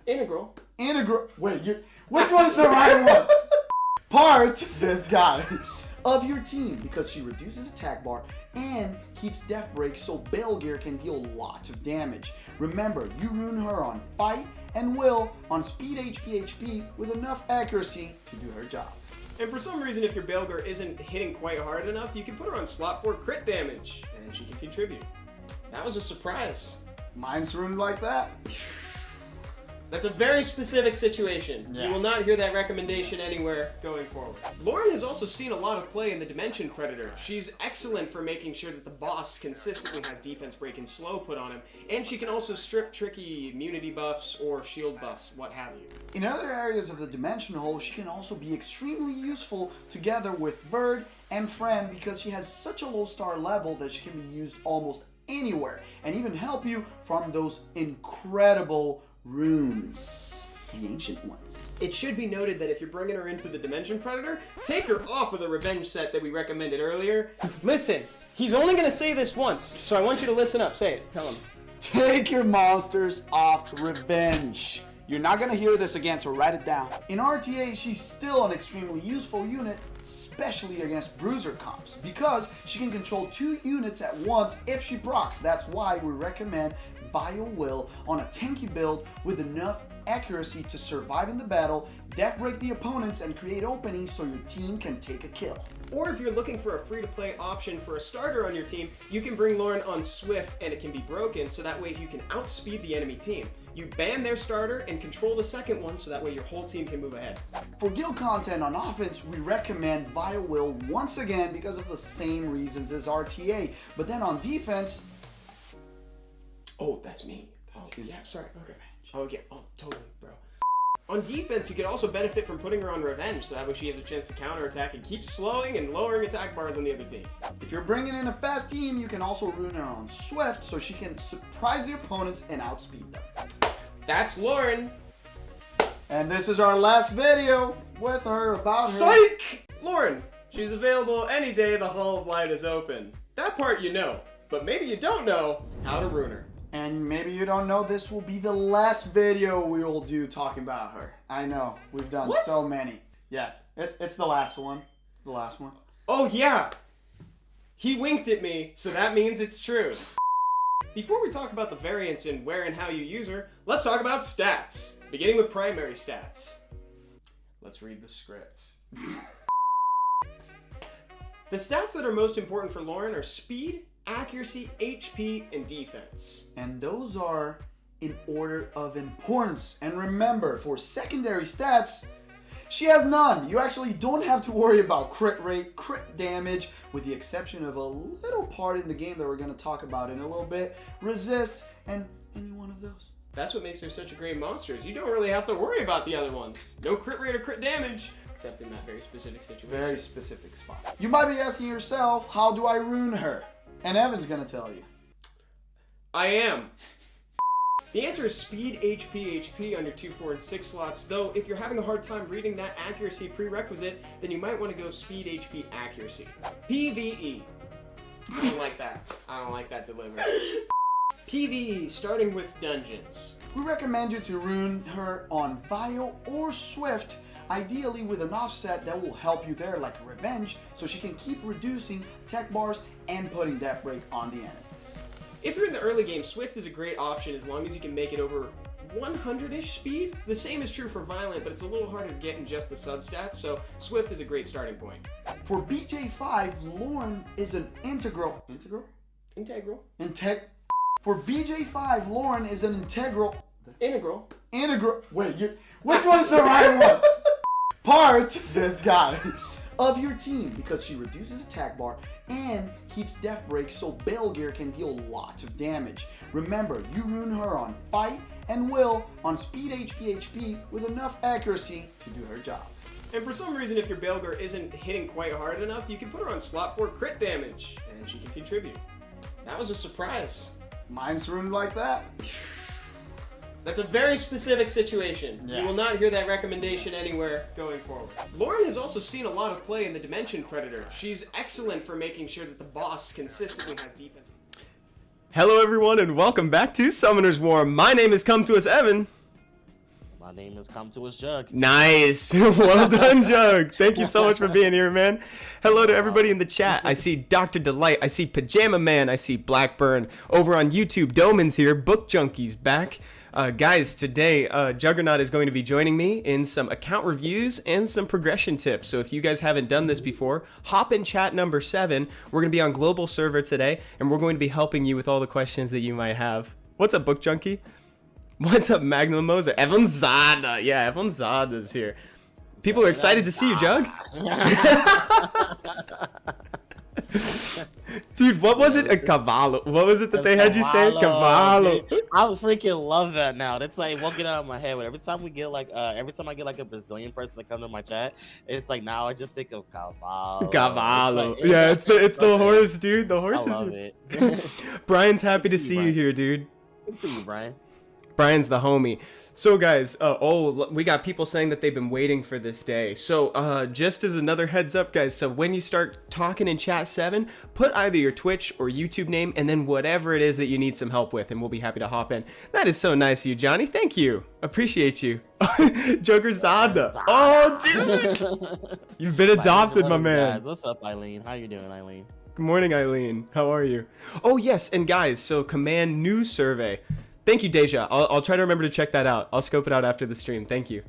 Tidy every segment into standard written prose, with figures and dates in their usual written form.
Integral. Wait, which one's the right one? Part, this guy, of your team because she reduces attack bar and keeps death break so Belgear can deal lots of damage. Remember, you ruin her on fight and will on speed HP with enough accuracy to do her job. And for some reason, if your Belgear isn't hitting quite hard enough, you can put her on slot 4 crit damage, and she can contribute. That was a surprise. Mine's ruined like that. That's a very specific situation. Yeah. You will not hear that recommendation anywhere going forward. Lauren has also seen a lot of play in the Dimension Predator. She's excellent for making sure that the boss consistently has defense break and slow put on him, and she can also strip tricky immunity buffs or shield buffs, what have you. In other areas of the Dimension Hole, she can also be extremely useful together with Bird and Friend because she has such a low star level that she can be used almost anywhere and even help you from those incredible runes, the ancient ones. It should be noted that if you're bringing her into the Dimension Predator, take her off of the Revenge set that we recommended earlier. Listen, he's only going to say this once, so I want you to listen up. Say it. Tell him. Take your monsters off Revenge. You're not going to hear this again, so write it down. In RTA, she's still an extremely useful unit, especially against bruiser comps, because she can control 2 units at once if she procs. That's why we recommend Vile Will on a tanky build with enough accuracy to survive in the battle, death break the opponents, and create openings so your team can take a kill. Or if you're looking for a free-to-play option for a starter on your team, you can bring Lauren on Swift and it can be broken, so that way you can outspeed the enemy team. You ban their starter and control the second one, so that way your whole team can move ahead. For guild content on offense, we recommend Vile Will once again because of the same reasons as RTA. But then on defense... Oh, that's me. Yeah, sorry. Okay. Oh, yeah. Oh, totally, bro. On defense, you could also benefit from putting her on Revenge, so that way she has a chance to counterattack and keep slowing and lowering attack bars on the other team. If you're bringing in a fast team, you can also ruin her on Swift so she can surprise the opponents and outspeed them. That's Lauren. And this is our last video with her about her. Psych! Lauren. She's available any day the Hall of Light is open. That part you know, but maybe you don't know how to ruin her. And maybe you don't know this will be the last video we will do talking about her. I know, we've done so many. Yeah, it's the last one. It's the last one. Oh yeah! He winked at me, so that means it's true. Before we talk about the variance in where and how you use her, let's talk about stats. Beginning with primary stats. Let's read the scripts. The stats that are most important for Lauren are speed, accuracy, HP, and defense. And those are in order of importance. And remember, for secondary stats, she has none. You actually don't have to worry about crit rate, crit damage, with the exception of a little part in the game that we're going to talk about in a little bit, resist, and any one of those. That's what makes her such a great monster, is you don't really have to worry about the other ones. No crit rate or crit damage, except in that very specific situation. Very specific spot. You might be asking yourself, how do I ruin her? And Evan's gonna tell you. I am. The answer is speed, HP on your 2, 4, and 6 slots, though if you're having a hard time reading that accuracy prerequisite, then you might want to go speed, HP, accuracy. PvE. I don't like that. I don't like that delivery. PvE, starting with dungeons. We recommend you to ruin her on Vile or Swift, ideally with an offset that will help you there, like Revenge, so she can keep reducing tech bars and putting death break on the enemies. If you're in the early game, Swift is a great option as long as you can make it over 100-ish speed. The same is true for Violent, but it's a little harder to get in just the substats, so Swift is a great starting point. For BJ5, Lauren is an integral... For BJ5, Lauren is an integral... Wait, which one's the right one? Part, this guy, of your team because she reduces attack bar and keeps death break so Belgear can deal lots of damage. Remember, you ruin her on fight and will on speed HP with enough accuracy to do her job. And for some reason, if your Belgear isn't hitting quite hard enough, you can put her on slot 4 crit damage, and she can contribute. That was a surprise. Mine's ruined like that. That's a very specific situation. Yeah. You will not hear that recommendation anywhere going forward. Lauren has also seen a lot of play in the Dimension Predator. She's excellent for making sure that the boss consistently has defense. Hello everyone and welcome back to Summoner's War. My name is Come To Us Evan. My name is Come to His Jug. Nice. Well done, Jug. Thank you so much for being here, man. Hello to everybody in the chat. I see Dr. Delight. I see Pajama Man. I see Blackburn. Over on YouTube, Doman's here. Book Junkies back. Guys, today Juggurnot is going to be joining me in some account reviews and some progression tips. So if you guys haven't done this before, hop in chat number 7. We're going to be on global server today, and we're going to be helping you with all the questions that you might have. What's up, Book Junkie? What's up, Magnum Moser? Evan Zada. Yeah, Evan Zada's here. People are excited to see you, Jug. Dude, what was it? A cavallo. What was it that they had you say? Cavallo. I freaking love that now. It's like, won't get out of my head. But every time we get like, every time I get like a Brazilian person to come to my chat, it's like now I just think of cavallo. Cavallo. Like, yeah, it's the horse, dude. The horse I is. love it. Brian's happy to see you here, dude. Good to see you, Brian. Brian's the homie. So guys, we got people saying that they've been waiting for this day. So just as another heads up, guys, so when you start talking in chat 7, put either your Twitch or YouTube name and then whatever it is that you need some help with, and we'll be happy to hop in. That is so nice of you, Johnny. Thank you. Appreciate you. Joker Zada. Oh, dude. You've been adopted, my man. Guys. What's up, Eileen? How you doing, Eileen? Good morning, Eileen. How are you? Oh, yes, and guys, so Command News Survey. Thank you, Deja. I'll try to remember to check that out. I'll scope it out after the stream. Thank you.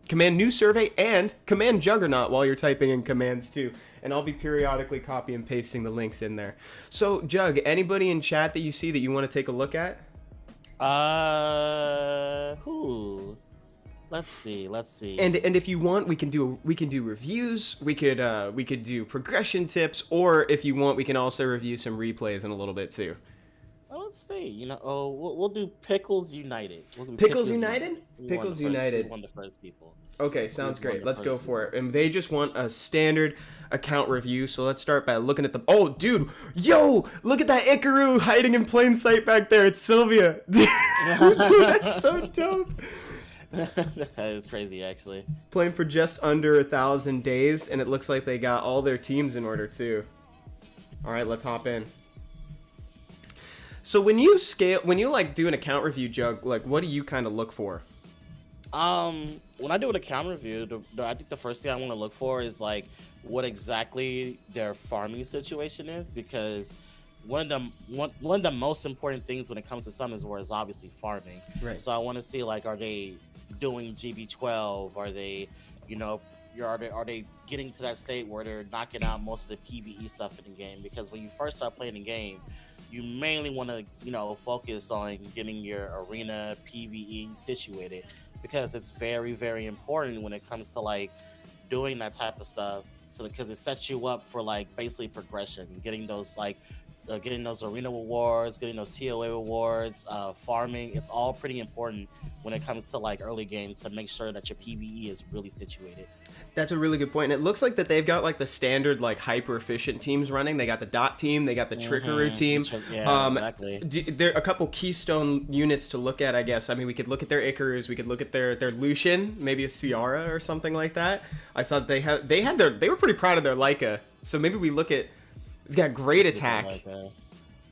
Command New Survey and Command Juggernaut while you're typing in commands too. And I'll be periodically copy and pasting the links in there. So, Jug, anybody in chat that you see that you want to take a look at? Who? Let's see. And if you want, we can do reviews. We could do progression tips, or if you want, we can also review some replays in a little bit too. Let's see. We'll do Pickles United. Pickles United? Pickles United. One of the first people. Okay, sounds great. Let's go for it. And they just want a standard account review. So let's start by looking at the. Oh, dude! Yo, look at that Ikaru hiding in plain sight back there. It's Sylvia. Dude, that's so dope. That is crazy, actually. Playing for just under 1,000 days, and it looks like they got all their teams in order too. All right, let's hop in. So when you like do an account review, Jug, like what do you kind of look for? When I do an account review, I think the first thing I want to look for is like what exactly their farming situation is, because one of the most important things when it comes to Summons War is obviously farming. Right. So I want to see like, are they doing GB12? Are they, are they getting to that state where they're knocking out most of the PvE stuff in the game? Because when you first start playing the game, you mainly want to, focus on getting your arena PvE situated, because it's very, very important when it comes to like doing that type of stuff. So because it sets you up for like basically progression, getting those arena rewards, getting those TOA rewards, farming. It's all pretty important when it comes to like early game to make sure that your PvE is really situated. That's a really good point. And it looks like that they've got like the standard like hyper efficient teams running. They got the dot team, they got the trickaroo team. Yeah, exactly. There are a couple keystone units to look at, I guess. I mean, we could look at their Icarus, we could look at their Lucian, maybe a Ciara or something like that. I saw that they were pretty proud of their Leica. So maybe we look at. It's got great attack.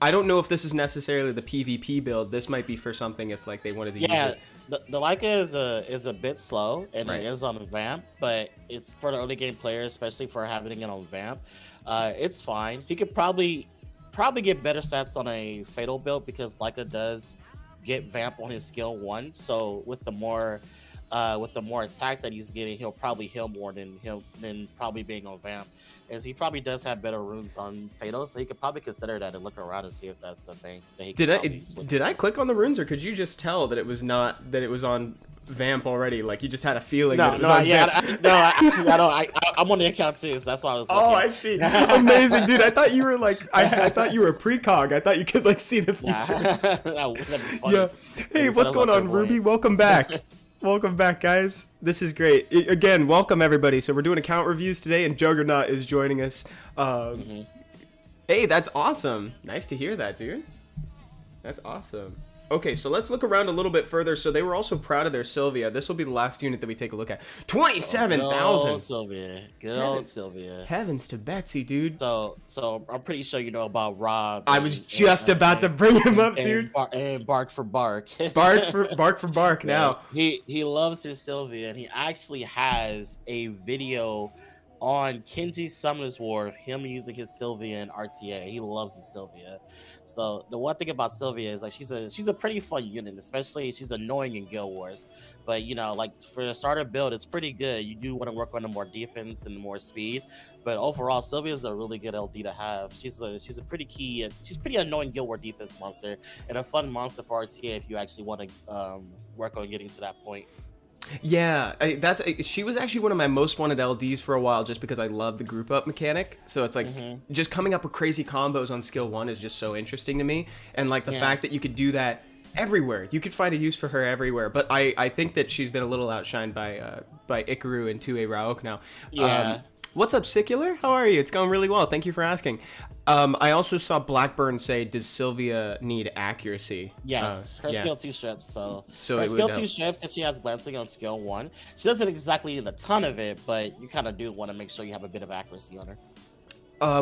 I don't know if this is necessarily the PvP build. This might be for something if like they wanted to use it. The Leica is a bit slow, and It is on Vamp, but it's for the early game player, especially for having it on Vamp. It's fine. He could probably get better stats on a Fatal build, because Leica does get Vamp on his skill 1. So with the more attack that he's getting, he'll probably heal more than probably being on Vamp. And he probably does have better runes on Fatal, so he could probably consider that and look around and see if that's the thing that he Did I click on the runes, or could you just tell that it was on Vamp already? Like you just had a feeling that it was on Vamp? I'm on the account too, so that's why I was looking. Oh, I see. Amazing, dude. I thought you were like I thought you were a precog. I thought you could like see the features. That'd be funny. Yeah. Hey, what's going on, Ruby? Welcome back. Welcome back, guys. This is great. Again, welcome everybody. So we're doing account reviews today, and Juggurnot is joining us. Hey, that's awesome. Nice to hear that, dude. That's awesome. Okay, so let's look around a little bit further. So they were also proud of their Sylvia. This will be the last unit that we take a look at. 27,000. Sylvia. Good old Sylvia. Heavens to Betsy, dude. So I'm pretty sure you know about Rob. I was just about to bring him up, dude. And Bark for Bark. Bark for bark now. He loves his Sylvia, and he actually has a video on Kenji Summoner's War of him using his Sylvia in RTA. He loves his Sylvia. So the one thing about Sylvia is like she's a pretty fun unit, especially she's annoying in Guild Wars. But you know, like for a starter build, it's pretty good. You do want to work on the more defense and more speed. But overall, Sylvia is a really good LD to have. She's a pretty key and she's pretty annoying Guild War defense monster and a fun monster for RTA if you actually want to work on getting to that point. Yeah, she was actually one of my most wanted LDs for a while just because I love the group up mechanic. So it's like just coming up with crazy combos on skill 1 is just so interesting to me. And like the fact that you could do that everywhere. You could find a use for her everywhere. But I think that she's been a little outshined by Ikaru and 2A Raok now. Yeah. What's up, Secular? How are you? It's going really well. Thank you for asking. I also saw Blackburn say, does Sylvia need accuracy? Yes, her skill 2 strips. So her it skill would 2 strips, and she has glancing on skill 1. She doesn't exactly need a ton of it, but you kind of do want to make sure you have a bit of accuracy on her.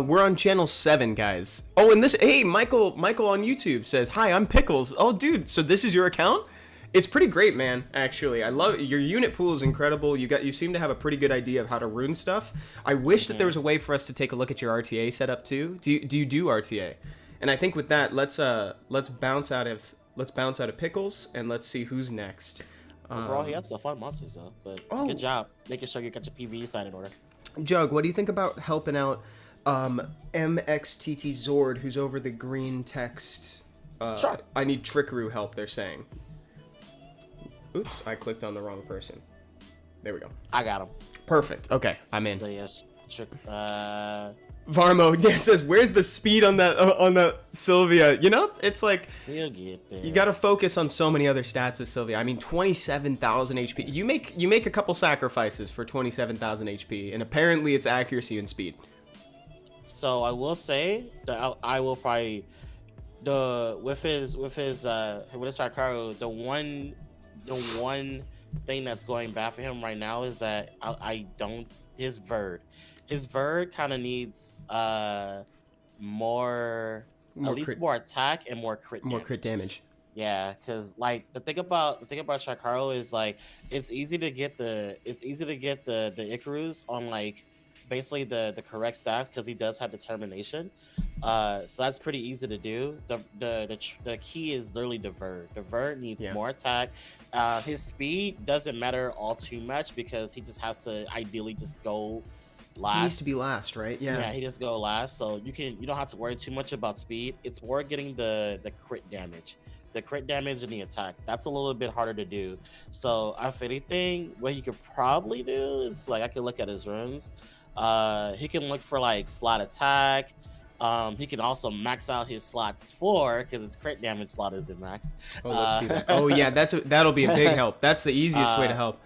We're on channel 7, guys. Oh, and hey, Michael on YouTube says, hi, I'm Pickles. Oh, dude, so this is your account? It's pretty great, man, actually. I love it. Your unit pool is incredible. You seem to have a pretty good idea of how to rune stuff. I wish that there was a way for us to take a look at your RTA setup too. Do you do RTA? And I think with that, let's bounce out of Pickles and let's see who's next. Overall, he has some fun monsters though. But good job making sure you got your PvE side in order. Jug, what do you think about helping out MXTT Zord, who's over the green text? Sure. I need Trickaroo help, they're saying. Oops, I clicked on the wrong person. There we go. I got him. Perfect. Okay, I'm in. Yes. Varmo says, "Where's the speed on that Sylvia?" You know, it's like he'll get there. You got to focus on so many other stats with Sylvia. I mean, 27,000 HP. You make a couple sacrifices for 27,000 HP, and apparently it's accuracy and speed. So I will say that I will probably with his Chikaro, the one thing that's going bad for him right now is that his Verd kind of needs more attack and more crit damage. Yeah, because like the thing about Chikaro is like it's easy to get the Icarus on like basically the correct stats because he does have determination. So that's pretty easy to do. The key is literally the Verd. The Verd needs more attack. His speed doesn't matter all too much because he just has to ideally just go last. He needs to be last, right? Yeah, he just go last. So you don't have to worry too much about speed. It's more getting the crit damage. The crit damage and the attack. That's a little bit harder to do. So if anything, what you could probably do is like I could look at his runes. He can look for like flat attack. He can also max out his slots 4 because his crit damage slot isn't maxed. Oh, let's see that. Oh yeah, that'll be a big help. That's the easiest way to help.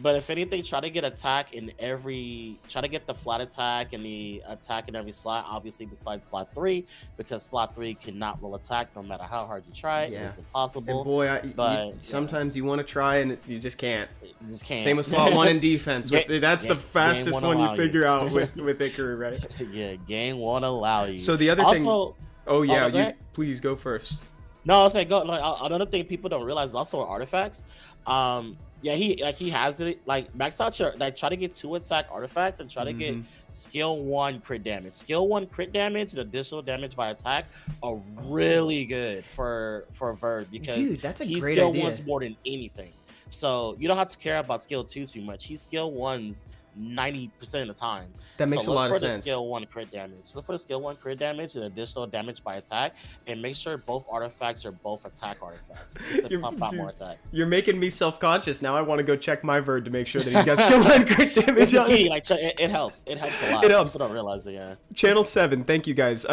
But if anything, try to get attack in try to get the flat attack and the attack in every slot. Obviously, besides slot 3, because slot 3 cannot roll attack no matter how hard you try. Yeah. It's impossible. And boy, sometimes you want to try and you just can't. You just can't. Same with slot 1 in defense. That's the fastest one you figure out with Ikaru, right? Yeah, game won't allow you. So the other thing. Oh yeah, you please go first. No, I'll say go. Like, another thing people don't realize is also artifacts. Yeah, he has it. Like max out your try to get 2 attack artifacts and try to get skill 1 crit damage. Skill 1 crit damage and additional damage by attack are really good for Verd because that's a he great skill idea. 1s more than anything. So you don't have to care about skill 2 too much. He skill 1s 90% of the time. That makes a lot of sense. Look for the skill 1 crit damage. Look for the skill 1 crit damage and additional damage by attack, and make sure both artifacts are both attack artifacts to pump out more attack. You're making me self-conscious now. I want to go check my Verd to make sure that he's got skill 1 crit damage. It's the key. Like it helps. It helps a lot. It helps. People don't realize it. Yeah. Channel 7. Thank you guys.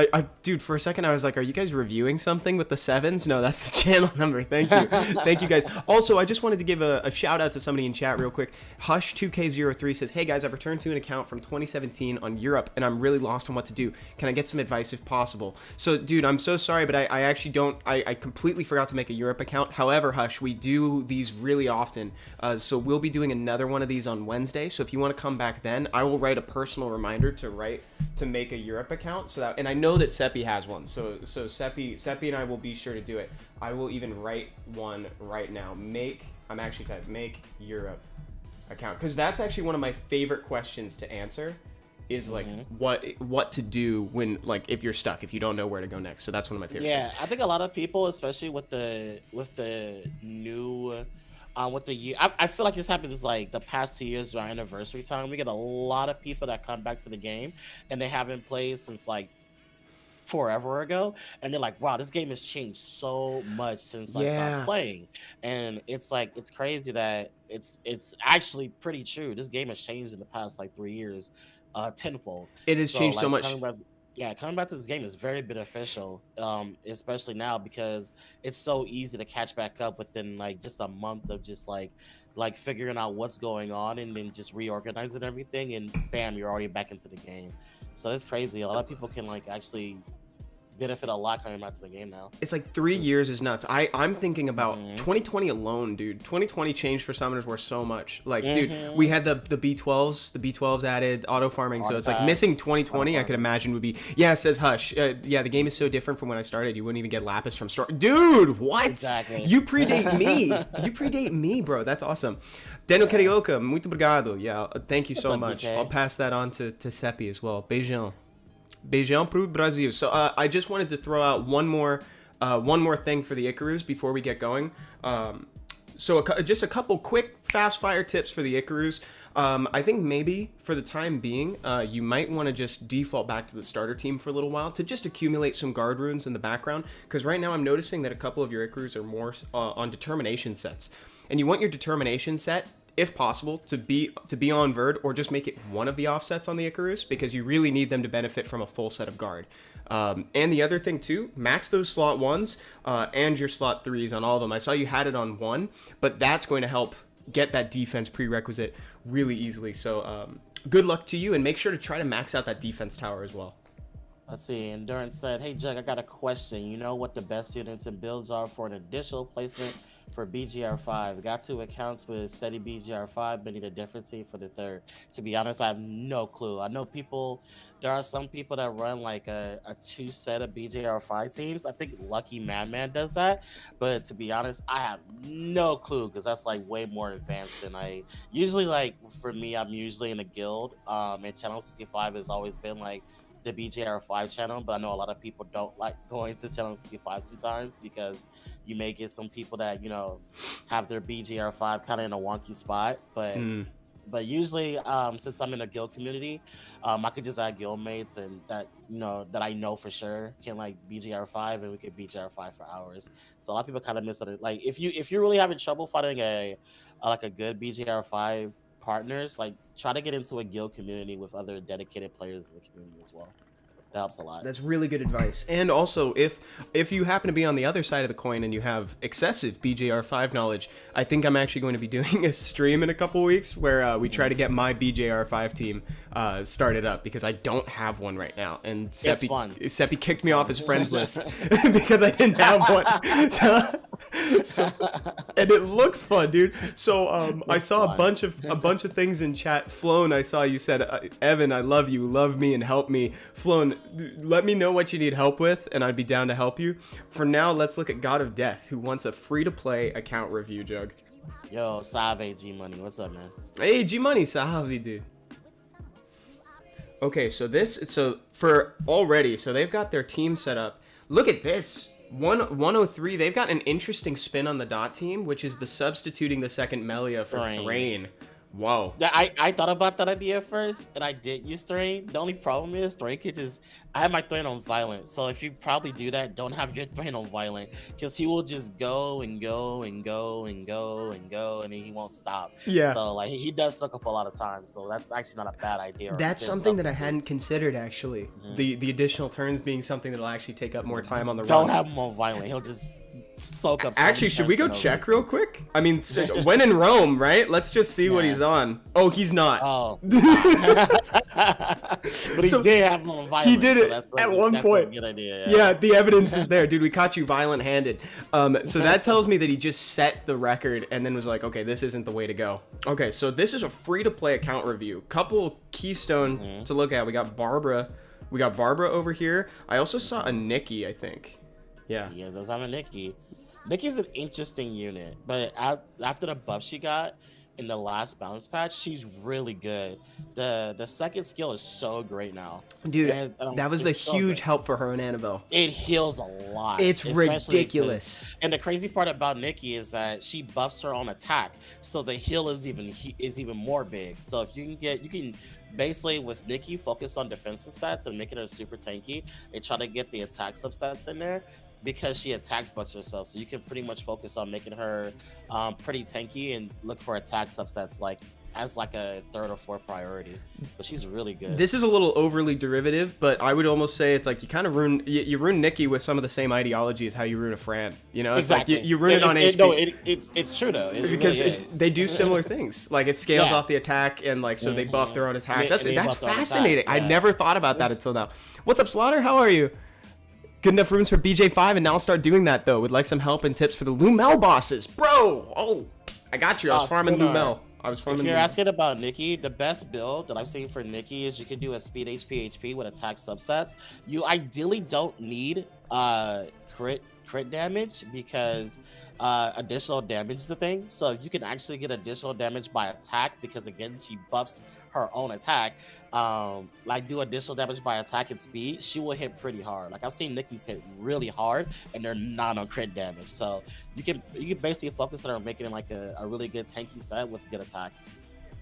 Dude, for a second I was like, are you guys reviewing something with the 7s? No, that's the channel number. Thank you. Thank you guys. Also, I just wanted to give a shout out to somebody in chat real quick. Hush2k03 says, hey guys, guys, I've returned to an account from 2017 on Europe, and I'm really lost on what to do. Can I get some advice if possible? So, dude, I'm so sorry, but I actually don't, I completely forgot to make a Europe account. However, Hush, we do these really often. So we'll be doing another one of these on Wednesday. So if you want to come back then, I will write a personal reminder to make a Europe account. So that, and I know that Seppi has one. So Seppi and I will be sure to do it. I will even write one right now. I'm actually typing make Europe account, because that's actually one of my favorite questions to answer, is like what to do when, like, if you're stuck, if you don't know where to go next. So that's one of my favorite things. I think a lot of people, especially with the new with the year, I feel like this happens like the past 2 years around anniversary time. We get a lot of people that come back to the game and they haven't played since like forever ago, and they're like, wow, this game has changed so much since I stopped playing. And it's like, it's crazy that it's actually pretty true. This game has changed in the past like 3 years tenfold. It has changed so much. Coming back to this game is very beneficial, especially now, because it's so easy to catch back up within like just a month of just like figuring out what's going on and then just reorganizing everything, and bam, you're already back into the game. So it's crazy. A lot of people can like actually benefit a lot coming back to the game now. It's like 3 years is nuts. I'm thinking about 2020 alone, dude. 2020 changed for Summoners War so much. Like, dude, we had the B12s added, auto farming. So it's like missing 2020, I could imagine would be, says Hush. Yeah, the game is so different from when I started. You wouldn't even get Lapis from store. Dude, what? Exactly. You predate me. You predate me, bro. That's awesome. Daniel Carioca, muito obrigado. Yeah, thank you so much. BJ? I'll pass that on to Seppi as well. Beijão. Beijão pro Brasil. So I just wanted to throw out one more thing for the Icarus before we get going. Just a couple quick fast fire tips for the Icarus. I think maybe for the time being, you might want to just default back to the starter team for a little while to just accumulate some guard runes in the background. Because right now I'm noticing that a couple of your Icarus are more on determination sets. And you want your determination set, if possible, to be on Verd, or just make it one of the offsets on the Icarus, because you really need them to benefit from a full set of guard. And the other thing too, max those slot 1s and your slot 3s on all of them. I saw you had it on 1, but that's going to help get that defense prerequisite really easily. So good luck to you, and make sure to try to max out that defense tower as well. Let's see. Endurance said, hey Jug, I got a question. You know what the best units and builds are for an additional placement for BGR5? Got 2 accounts with steady BGR5, but need a different team for the third. To be honest, I have no clue. I know there are some people that run like a 2 set of BGR5 teams. I think Lucky Madman does that, but to be honest, I have no clue, because that's like way more advanced than I usually. Like for me, I'm usually in a guild, and Channel 65 has always been like the BJR5 channel, but I know a lot of people don't like going to Channel 65 sometimes, because you may get some people that, you know, have their BJR5 kind of in a wonky spot, but usually since I'm in a guild community, I could just add guild mates and that, you know, that I know for sure can like BJR5, and we could BJR5 for hours. So a lot of people kind of miss it. Like if you're really having trouble finding a good BJR5 partners, like try to get into a guild community with other dedicated players in the community as well. That helps a lot. That's really good advice. And also, if you happen to be on the other side of the coin and you have excessive BJR5 knowledge, I think I'm actually going to be doing a stream in a couple weeks where we try to get my BJR5 team started up, because I don't have one right now. And Seppi kicked me off his friends list because I didn't have one. So, and it looks fun, dude. So I saw a bunch of things in chat. Flown, I saw you said, Evan, I love you, love me, and help me. Flown, let me know what you need help with, and I'd be down to help you. For now, let's look at God of Death, who wants a free-to-play account review, Jug. Yo, Save G-Money, what's up, man? Hey, G-Money, Sahavi, dude. Okay, so they've got their team set up. Look at this. 103, they've got an interesting spin on the dot team, which is the substituting the second Melia for Thrain. Whoa. Yeah, I thought about that idea first, and I did use Thrain. The only problem is Thrain could just... I have my Thrain on Violent, so if you probably do that, don't have your Thrain on Violent, because he will just go and go and go and go and go, and he won't stop. Yeah. So, like, he does suck up a lot of time, so that's actually not a bad idea. That's something that I hadn't considered, actually. Mm-hmm. The additional turns being something that'll actually take up more time on the run. Don't have him on Violent. He'll just soak up. Actually, should we go check real quick? I mean, when in Rome, right? Let's just see what he's on. Oh, he's not. Oh. But he did have him on violence. He did it so at one point. A good idea. Yeah, the evidence is there, dude. We caught you violent-handed. So that tells me that he just set the record and then was like, okay, this isn't the way to go. Okay, so this is a free-to-play account review. Couple keystone to look at. We got Barbara. We got Barbara over here. I also saw a Nikki, I think. Yeah. Yeah, those have a Nikki. Nikki's an interesting unit, but after the buff she got in the last balance patch, she's really good. The second skill is so great now. Dude, and, that was the huge help for her and Annabelle. It heals a lot. It's ridiculous. And the crazy part about Nikki is that she buffs her own attack, so the heal is even more big. So if you can basically with Nikki focus on defensive stats and making her super tanky and try to get the attack substats in there, because she attacks buffs herself, so you can pretty much focus on making her pretty tanky and look for attack substats as a third or fourth priority. But she's really good. This is a little overly derivative, but I would almost say it's like you kind of ruin Nikki with some of the same ideology as how you ruin a Fran. You know, it's exactly. like you ruin it on HP. No, it's true though. Because they do similar things. Like it scales off the attack, and like so they buff their own attack. That's fascinating. I never thought about that until now. What's up, Slaughter? How are you? Good enough rooms for BJ5, and now I'll start doing that though. Would like some help and tips for the Lumel bosses, bro. Oh, I got you. I was farming Lumel. If you're asking about Nikki, the best build that I've seen for Nikki is you can do a speed HP with attack substats. You ideally don't need crit damage because additional damage is a thing. So if you can actually get additional damage by attack, because again she buffs her own attack, like do additional damage by attack and speed, she will hit pretty hard. Like I've seen Nikki's hit really hard and they're not on crit damage. So you can basically focus on her making it like a really good tanky set with good attack.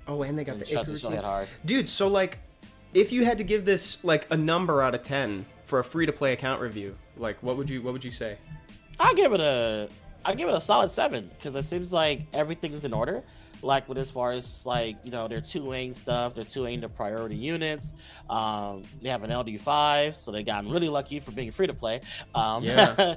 Oh, and they got the trust me, she'll hit hard. Dude, so like if you had to give this like a number out of 10 for a free to play account review, like what would you say? I give it a solid 7 because it seems like everything is in order. Like with as far as like, you know, they're 2-ing stuff, they're 2-ing the priority units. They have an LD5, so they gotten really lucky for being free to play. Yeah.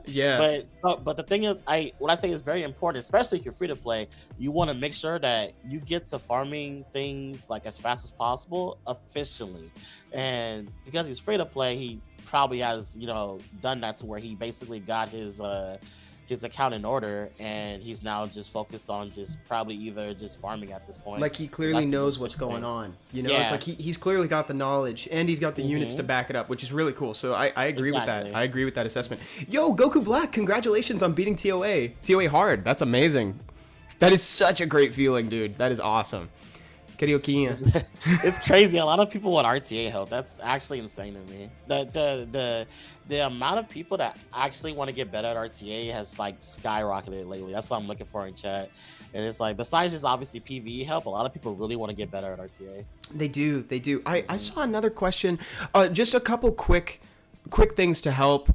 But the thing is, what I say is very important, especially if you're free to play. You want to make sure that you get to farming things like as fast as possible efficiently, and because he's free to play, he probably has, you know, done that to where he basically got his account in order, and he's now just focused on just probably either just farming at this point. Like he clearly knows what's going on. You know, it's like he's clearly got the knowledge and he's got the units to back it up, which is really cool. So I agree with that. I agree with that assessment. Yo, Goku Black, congratulations on beating TOA. TOA hard. That's amazing. That is such a great feeling, dude. That is awesome. Karaoke. It's crazy. A lot of people want RTA help. That's actually insane to me. The amount of people that actually want to get better at RTA has like skyrocketed lately. That's what I'm looking for in chat. And it's like, besides just obviously PvE help, a lot of people really want to get better at RTA. They do. I saw another question. Just a couple quick things to help.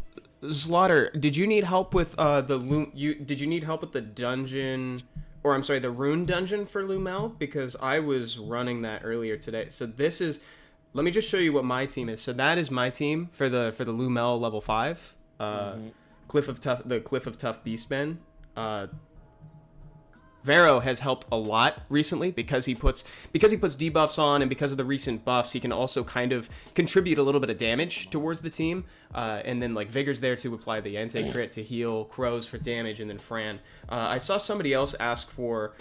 Slaughter, did you need help with did you need help with the dungeon? Or I'm sorry, the rune dungeon for Lumel, because I was running that earlier today. So this is, let me just show you what my team is. So that is my team for the Lumel level 5, Cliff of Tough Beastmen. Vero has helped a lot recently because he puts debuffs on, and because of the recent buffs, he can also kind of contribute a little bit of damage towards the team. And then like Vigor's there to apply the anti-crit to heal, Crows for damage, and then Fran. I saw somebody else ask for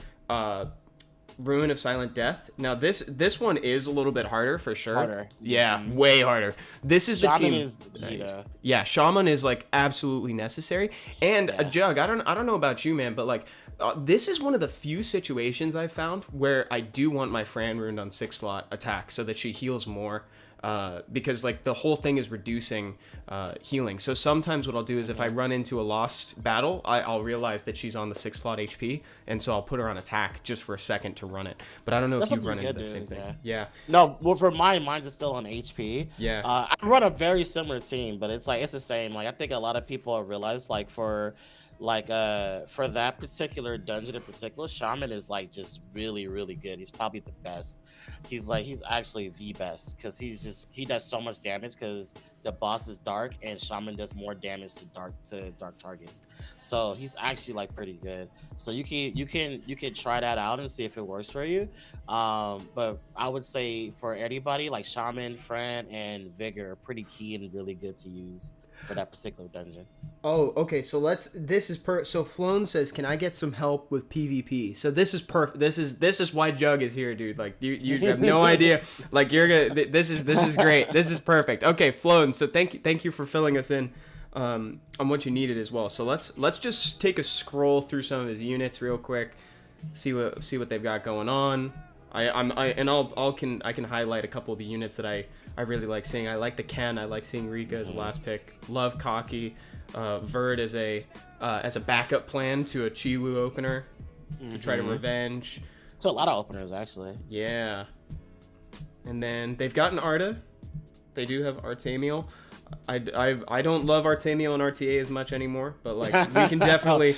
Rune of Silent Death. Now this one is a little bit harder for sure. Harder. Yeah, way harder. This is the team. Yeah, Shaman is like absolutely necessary. And a Jug, I don't know about you, man, but like this is one of the few situations I've found where I do want my Fran runed on 6-slot attack so that she heals more. Because like the whole thing is reducing healing. So sometimes what I'll do is if I run into a lost battle, I'll realize that she's on the 6-slot HP, and so I'll put her on attack just for a second to run it. But I don't know if you run into the same thing. Yeah. No, well, for mine's is still on HP. Yeah. I run a very similar team, but it's the same. Like I think a lot of people realize like for like for that particular dungeon in particular, Shaman is like just really, really good. He's probably the best. He's actually the best because he does so much damage because the boss is dark and Shaman does more damage to dark targets. So he's actually like pretty good. So you can try that out and see if it works for you. But I would say for anybody, like Shaman, Fran, and Vigor are pretty key and really good to use for that particular dungeon. Oh, okay. So so Floan says, "Can I get some help with PvP?" So this is perfect. This is why Jug is here, dude. Like you have no idea. Like you're gonna. This is great. This is perfect. Okay, Floan. So thank you for filling us in on what you needed as well. So let's just take a scroll through some of his units real quick. See what they've got going on. I can highlight a couple of the units that I really like seeing. I like the Ken. I like seeing Rika as a last pick. Love Cocky. Verd as a backup plan to a Chiwu opener to try to revenge. So a lot of openers actually. Yeah. And then they've gotten Arda. They do have Artemiel. I don't love Artemiel and RTA as much anymore, but like we can definitely.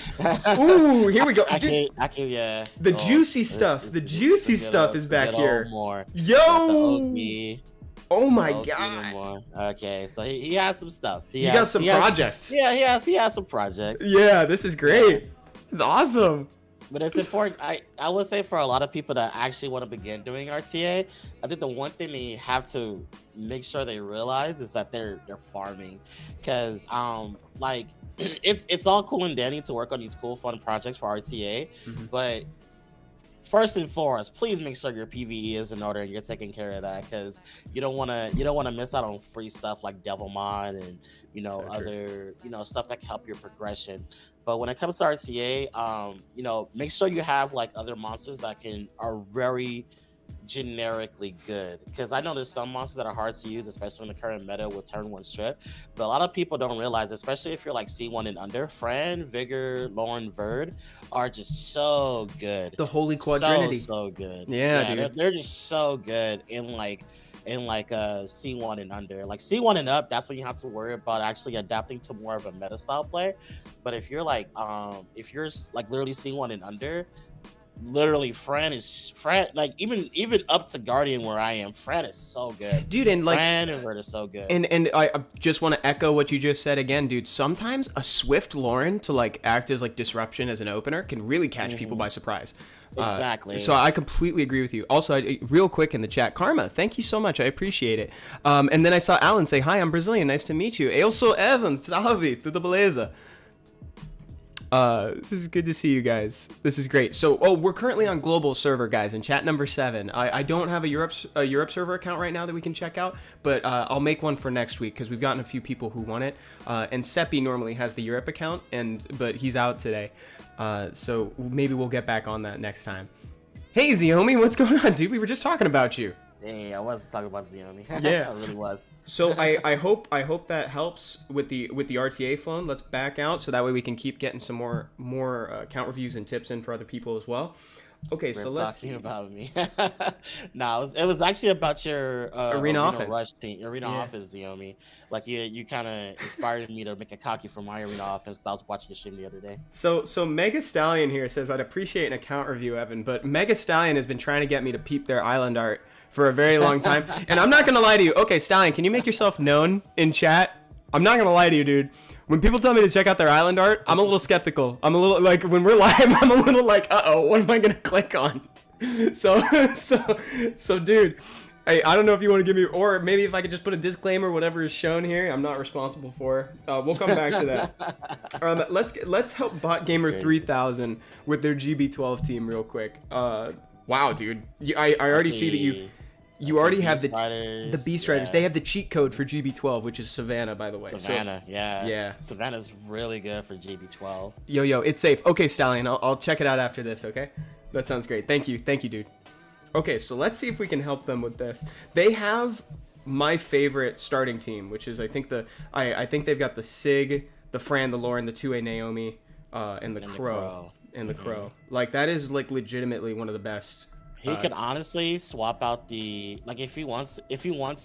Ooh, here we go. I can, yeah. The juicy stuff. The juicy stuff is back here. Yo. Oh my god. Okay, so he has some stuff. He got some projects. Yeah, he has some projects. Yeah, this is great. It's awesome. But it's important. I would say for a lot of people that actually want to begin doing RTA, I think the one thing they have to make sure they realize is that they're farming, because like it's all cool and dandy to work on these cool fun projects for RTA, but first and foremost, please make sure your PvE is in order and you're taking care of that, because you don't want to miss out on free stuff like Devilmon and other stuff that can help your progression. But when it comes to RTA, make sure you have like other monsters that are very generically good, because I know there's some monsters that are hard to use, especially in the current meta with turn 1 strip, but a lot of people don't realize, especially if you're like C1 and under, Fran, Vigor, Lauren, Verd are just so good. The holy quadrinity. So good. Yeah, dude. They're just so good in C1 and under. Like C1 and up, that's when you have to worry about actually adapting to more of a meta style play. But if you're like literally C1 and under, literally Fran like even up to Guardian where I am, Fran is so good, dude. And like Fran and Verd is so good. And I just want to echo what you just said again, dude. Sometimes a swift Lauren to like act as like disruption as an opener can really catch people by surprise. Exactly. So I completely agree with you. Also, real quick in the chat, Karma, thank you so much. I appreciate it. And then I saw Alan say, "Hi, I'm Brazilian. Nice to meet you." Eu sou Evan. Salve. Tudo beleza? This is good to see you guys. This is great. So, we're currently on global server, guys, in chat number 7. I don't have a Europe server account right now that we can check out, but I'll make one for next week because we've gotten a few people who want it. And Seppi normally has the Europe account, but he's out today. So maybe we'll get back on that next time. Hey, Xiomi, what's going on, dude? We were just talking about you. Hey, I was talking about Xiomi. Yeah, I really was. So I hope that helps with the RTA phone. Let's back out so that way we can keep getting some more account reviews and tips in for other people as well. Okay, so let's talking about me. No, it was actually about your arena offense rush team, offense, Xiomi. Like you kind of inspired me to make a cocky for my arena offense because I was watching your stream the other day. So Mega Stallion here says, "I'd appreciate an account review, Evan, but Mega Stallion has been trying to get me to peep their island art for a very long time, and I'm not gonna lie to you." Okay, Stallion, can you make yourself known in chat? I'm not gonna lie to you, dude. When people tell me to check out their island art, I'm a little skeptical. I'm a little like, when we're live, I'm a little like, what am I gonna click on? So dude, I don't know if you want to give me, or maybe if I could just put a disclaimer, whatever is shown here, I'm not responsible for. We'll come back to that. Let's help Bot Gamer 3000 with their GB12 team real quick. Wow, dude, I already see that you already have the Beast Riders. They have the cheat code for GB12, which is Savannah, by the way. Savannah, yeah. Yeah. Savannah's really good for GB12. Yo, it's safe. Okay, Stallion, I'll check it out after this, okay? That sounds great. Thank you, dude. Okay, so let's see if we can help them with this. They have my favorite starting team, which is I think they've got the Sig, the Fran, the Lauren, the 2A Naomi, and the Crow. And the Crow. Like, that is like legitimately one of the best. He can honestly swap out if he wants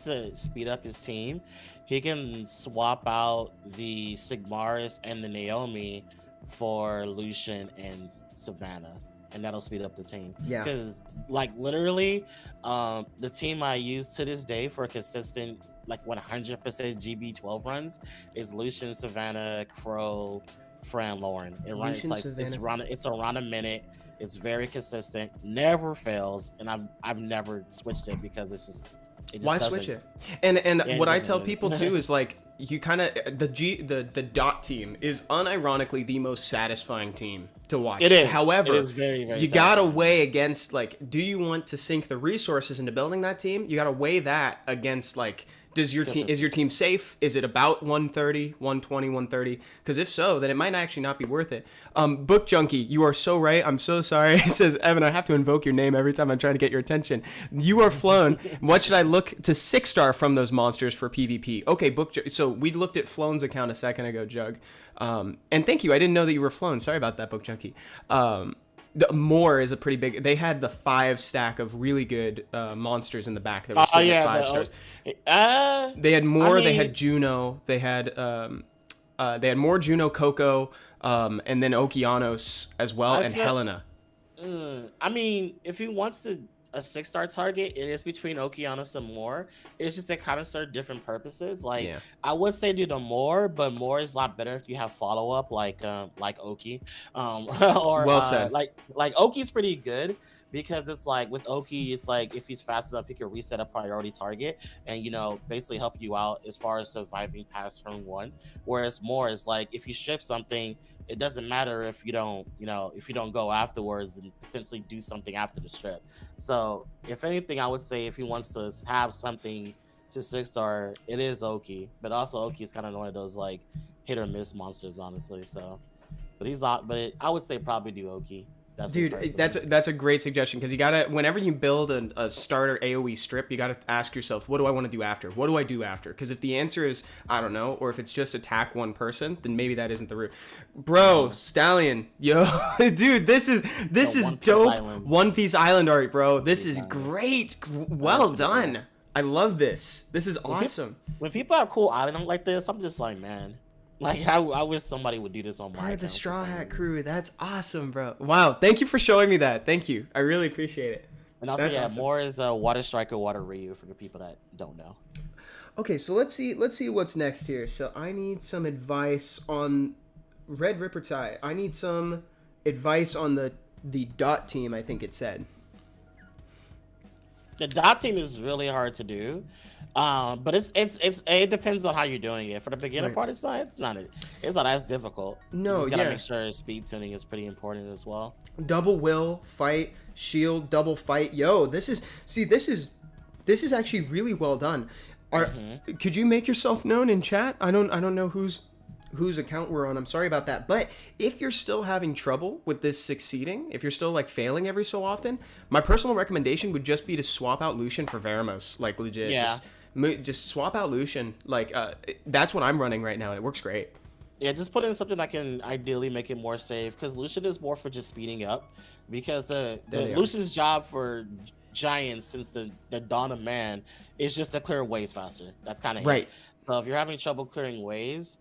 to speed up his team, he can swap out the Sigmaris and the Naomi for Lucian and Savannah, and that'll speed up the team. Yeah. Because like literally, the team I use to this day for consistent like 100% GB12 runs is Lucian, Savannah, Crow, Fran, Lauren. It runs Lucian, like it's around a minute. It's very consistent, never fails, and I've never switched it because it just why doesn't- switch it? And Yeah, what it I doesn't tell lose. people too is like you kind of the dot team is unironically the most satisfying team to watch. It is. However, It is very, very you gotta satisfying. weigh against like, do you want to sink the resources into building that team? You gotta weigh that against like, is your team safe? Is it about 130, 120, 130? Because if so, then it might actually not be worth it. Book Junkie, you are so right. I'm so sorry. It says, Evan, I have to invoke your name every time I'm trying to get your attention. You are flown. What should I look to 6-star from those monsters for PvP? Okay, so we looked at Flown's account a second ago, Jug. And thank you. I didn't know that you were Flown. Sorry about that, Book Junkie. The Moore is a pretty big. They had the 5 stack of really good monsters in the back that were sitting at 5 stars. They had Moore. They had Juno. They had Moore, Juno, Coco, and then Okeanos as well, and Helena. I mean, if he wants a 6-star target, it is between Okeanos and Moore. It's just they kind of serve different purposes. Like Yeah. I would say do the Moore, but Moore is a lot better if you have follow up like Oki, or Well said. Like Oki's pretty good. Because it's like with Oki, it's like if he's fast enough, he can reset a priority target and basically help you out as far as surviving past turn 1. Whereas Moore is like if you strip something, it doesn't matter if you don't go afterwards and potentially do something after the strip. So if anything, I would say if he wants to have something to 6-star, it is Oki. But also Oki is kind of one of those like hit or miss monsters, honestly. So, but I would say probably do Oki. Dude, that's a great suggestion because you gotta, whenever you build a starter AoE strip, you gotta ask yourself, what do I want to do after? What do I do after? Because if the answer is I don't know, or if it's just attack one person, then maybe that isn't the route. Bro, Stallion, yo, dude, this is dope. Island. One Piece Island art, bro. This is great. Well done. I love this. This is awesome. When people have cool island like this, I'm just like, man. Like I wish somebody would do this on my Part of the account Straw for some Hat reason. crew. That's awesome, bro. Wow. Thank you for showing me that. Thank you. I really appreciate it. And also, That's yeah, awesome. Moore is a Water Striker, Water Ryu for the people that don't know. Okay, so let's see what's next here. So I need some advice on Red Ripper Tie. I need some advice on the dot team, I think it said. The dot team is really hard to do, but it depends on how you're doing it. For the beginner Right. part, it's not as difficult. No, you just gotta yeah. make sure speed tuning is pretty important as well. Double will, fight, shield, double fight. Yo, this is actually really well done. Could you make yourself known in chat? I don't know whose account we're on. I'm sorry about that. But if you're still having trouble with this succeeding, if you're still like failing every so often, my personal recommendation would just be to swap out Lucian for Veramos. Like legit. Yeah. Just swap out Lucian. Like that's what I'm running right now, and it works great. Yeah, just put in something that can ideally make it more safe, because Lucian is more for just speeding up. Because Lucian's job for Giants since the dawn of man is just to clear waves faster. That's kind of Right. it. So if you're having trouble clearing waves,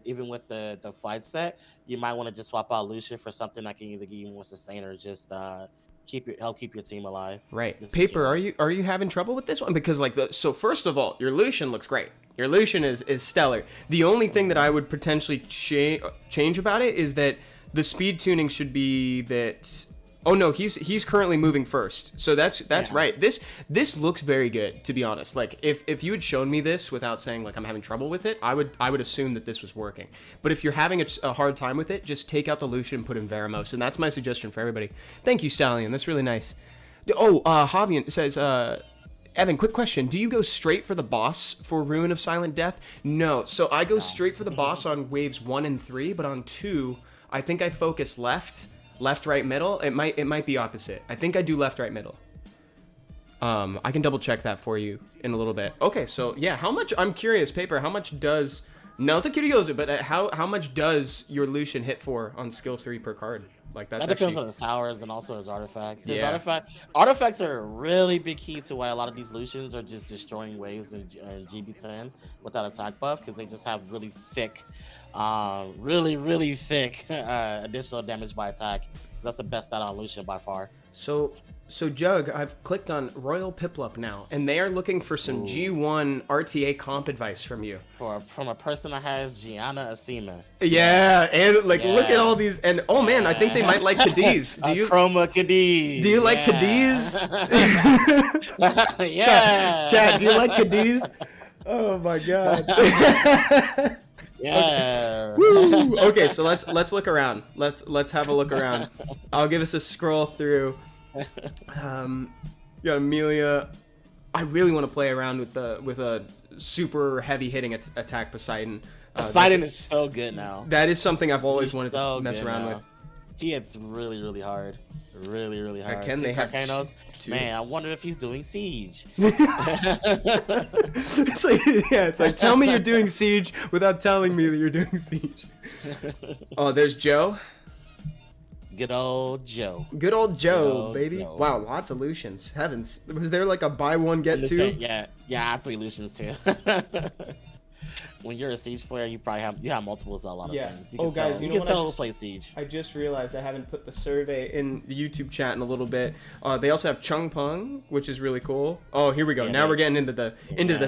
even with the fight set, you might want to just swap out Lucian for something that can either give you more sustain or just help keep your team alive. Right. Just Paper, are you having trouble with this one? Because so first of all, your Lucian looks great. Your Lucian is stellar. The only thing that I would potentially change about it is that the speed tuning should be that. Oh no, he's currently moving first. So that's right. This looks very good, to be honest. Like if you had shown me this without saying like I'm having trouble with it, I would assume that this was working. But if you're having a hard time with it, just take out the Lucian and put in Veramos, and that's my suggestion for everybody. Thank you, Stallion. That's really nice. Oh, Javian says, Evan, quick question. Do you go straight for the boss for Ruin of Silent Death? No. So I go straight for the boss on waves 1 and 3, but on 2, I think I focus left, right, middle. It might be opposite. I think I do left, right, middle. I can double check that for you in a little bit. Okay, so yeah, how much? I'm curious, Paper. How much does not the curioso, but how much does your Lucian hit for on skill 3 per card? Like that depends on his towers and also his artifacts. His Yeah. artifacts are a really big key to why a lot of these Lucians are just destroying waves in GB10 without attack buff, because they just have really thick really thick additional damage by attack. That's the best stat on Lucian by far. So Jug, I've clicked on Royal Piplup now, and they are looking for some G1 RTA comp advice from you. From a person that has Gianna Asima. Yeah, and like look at all these, and oh man, I think they might like Cadiz. Do you Chroma Cadiz? Do you like Cadiz? Yeah. Chat, do you like Cadiz? Oh my god. Yeah. Woo! Okay, so let's look around. Let's have a look around. I'll give us a scroll through. You got Amelia. I really want to play around with a super heavy hitting attack Poseidon. Poseidon is so good now. That is something I've always wanted to mess around with. He hits really hard. Really hard. Can they have Carcanos? Man, I wonder if he's doing Siege. It's like tell me you're doing Siege without telling me that you're doing Siege. Oh, there's Joe. Good old Joe. Good old Joe, baby. Joe. Wow, lots of Lucians. Heavens. Was there like a buy one, get two? Yeah, I have 3 Lucians too. When you're a Siege player, you probably have multiples of a lot of things. You can tell who plays Siege. I just realized I haven't put the survey in the YouTube chat in a little bit. They also have Chung Peng, which is really cool. Oh, here we go. Now we're getting into the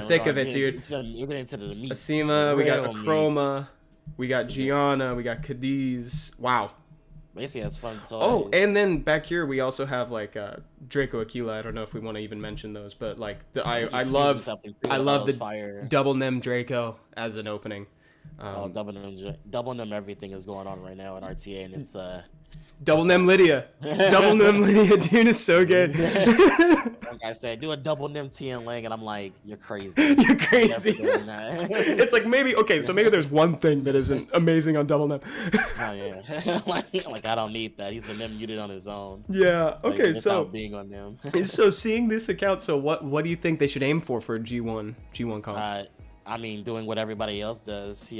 thick of it, dude. You're getting into the meat. Asima, we got Akroma, we got Gianna, we got Cadiz. Wow. Basically has fun toys. Oh, and then back here we also have like Draco Aquila. I don't know if we want to even mention those, but like I love the fire. double Nem Draco as an opening. Double Nem everything is going on right now in RTA, and it's Double Nem Lydia. Double Nem Lydia, dude, is so good. Like I said, do a double Nem Tien Lang, and I'm like, you're crazy. You're crazy. It's like maybe there's one thing that isn't amazing on Double Nem. Oh yeah, like I don't need that. He's a Nem unit on his own. Yeah. Okay. Like, so being on them. So seeing this account, so what do you think they should aim for G1 comp? I mean, doing what everybody else does.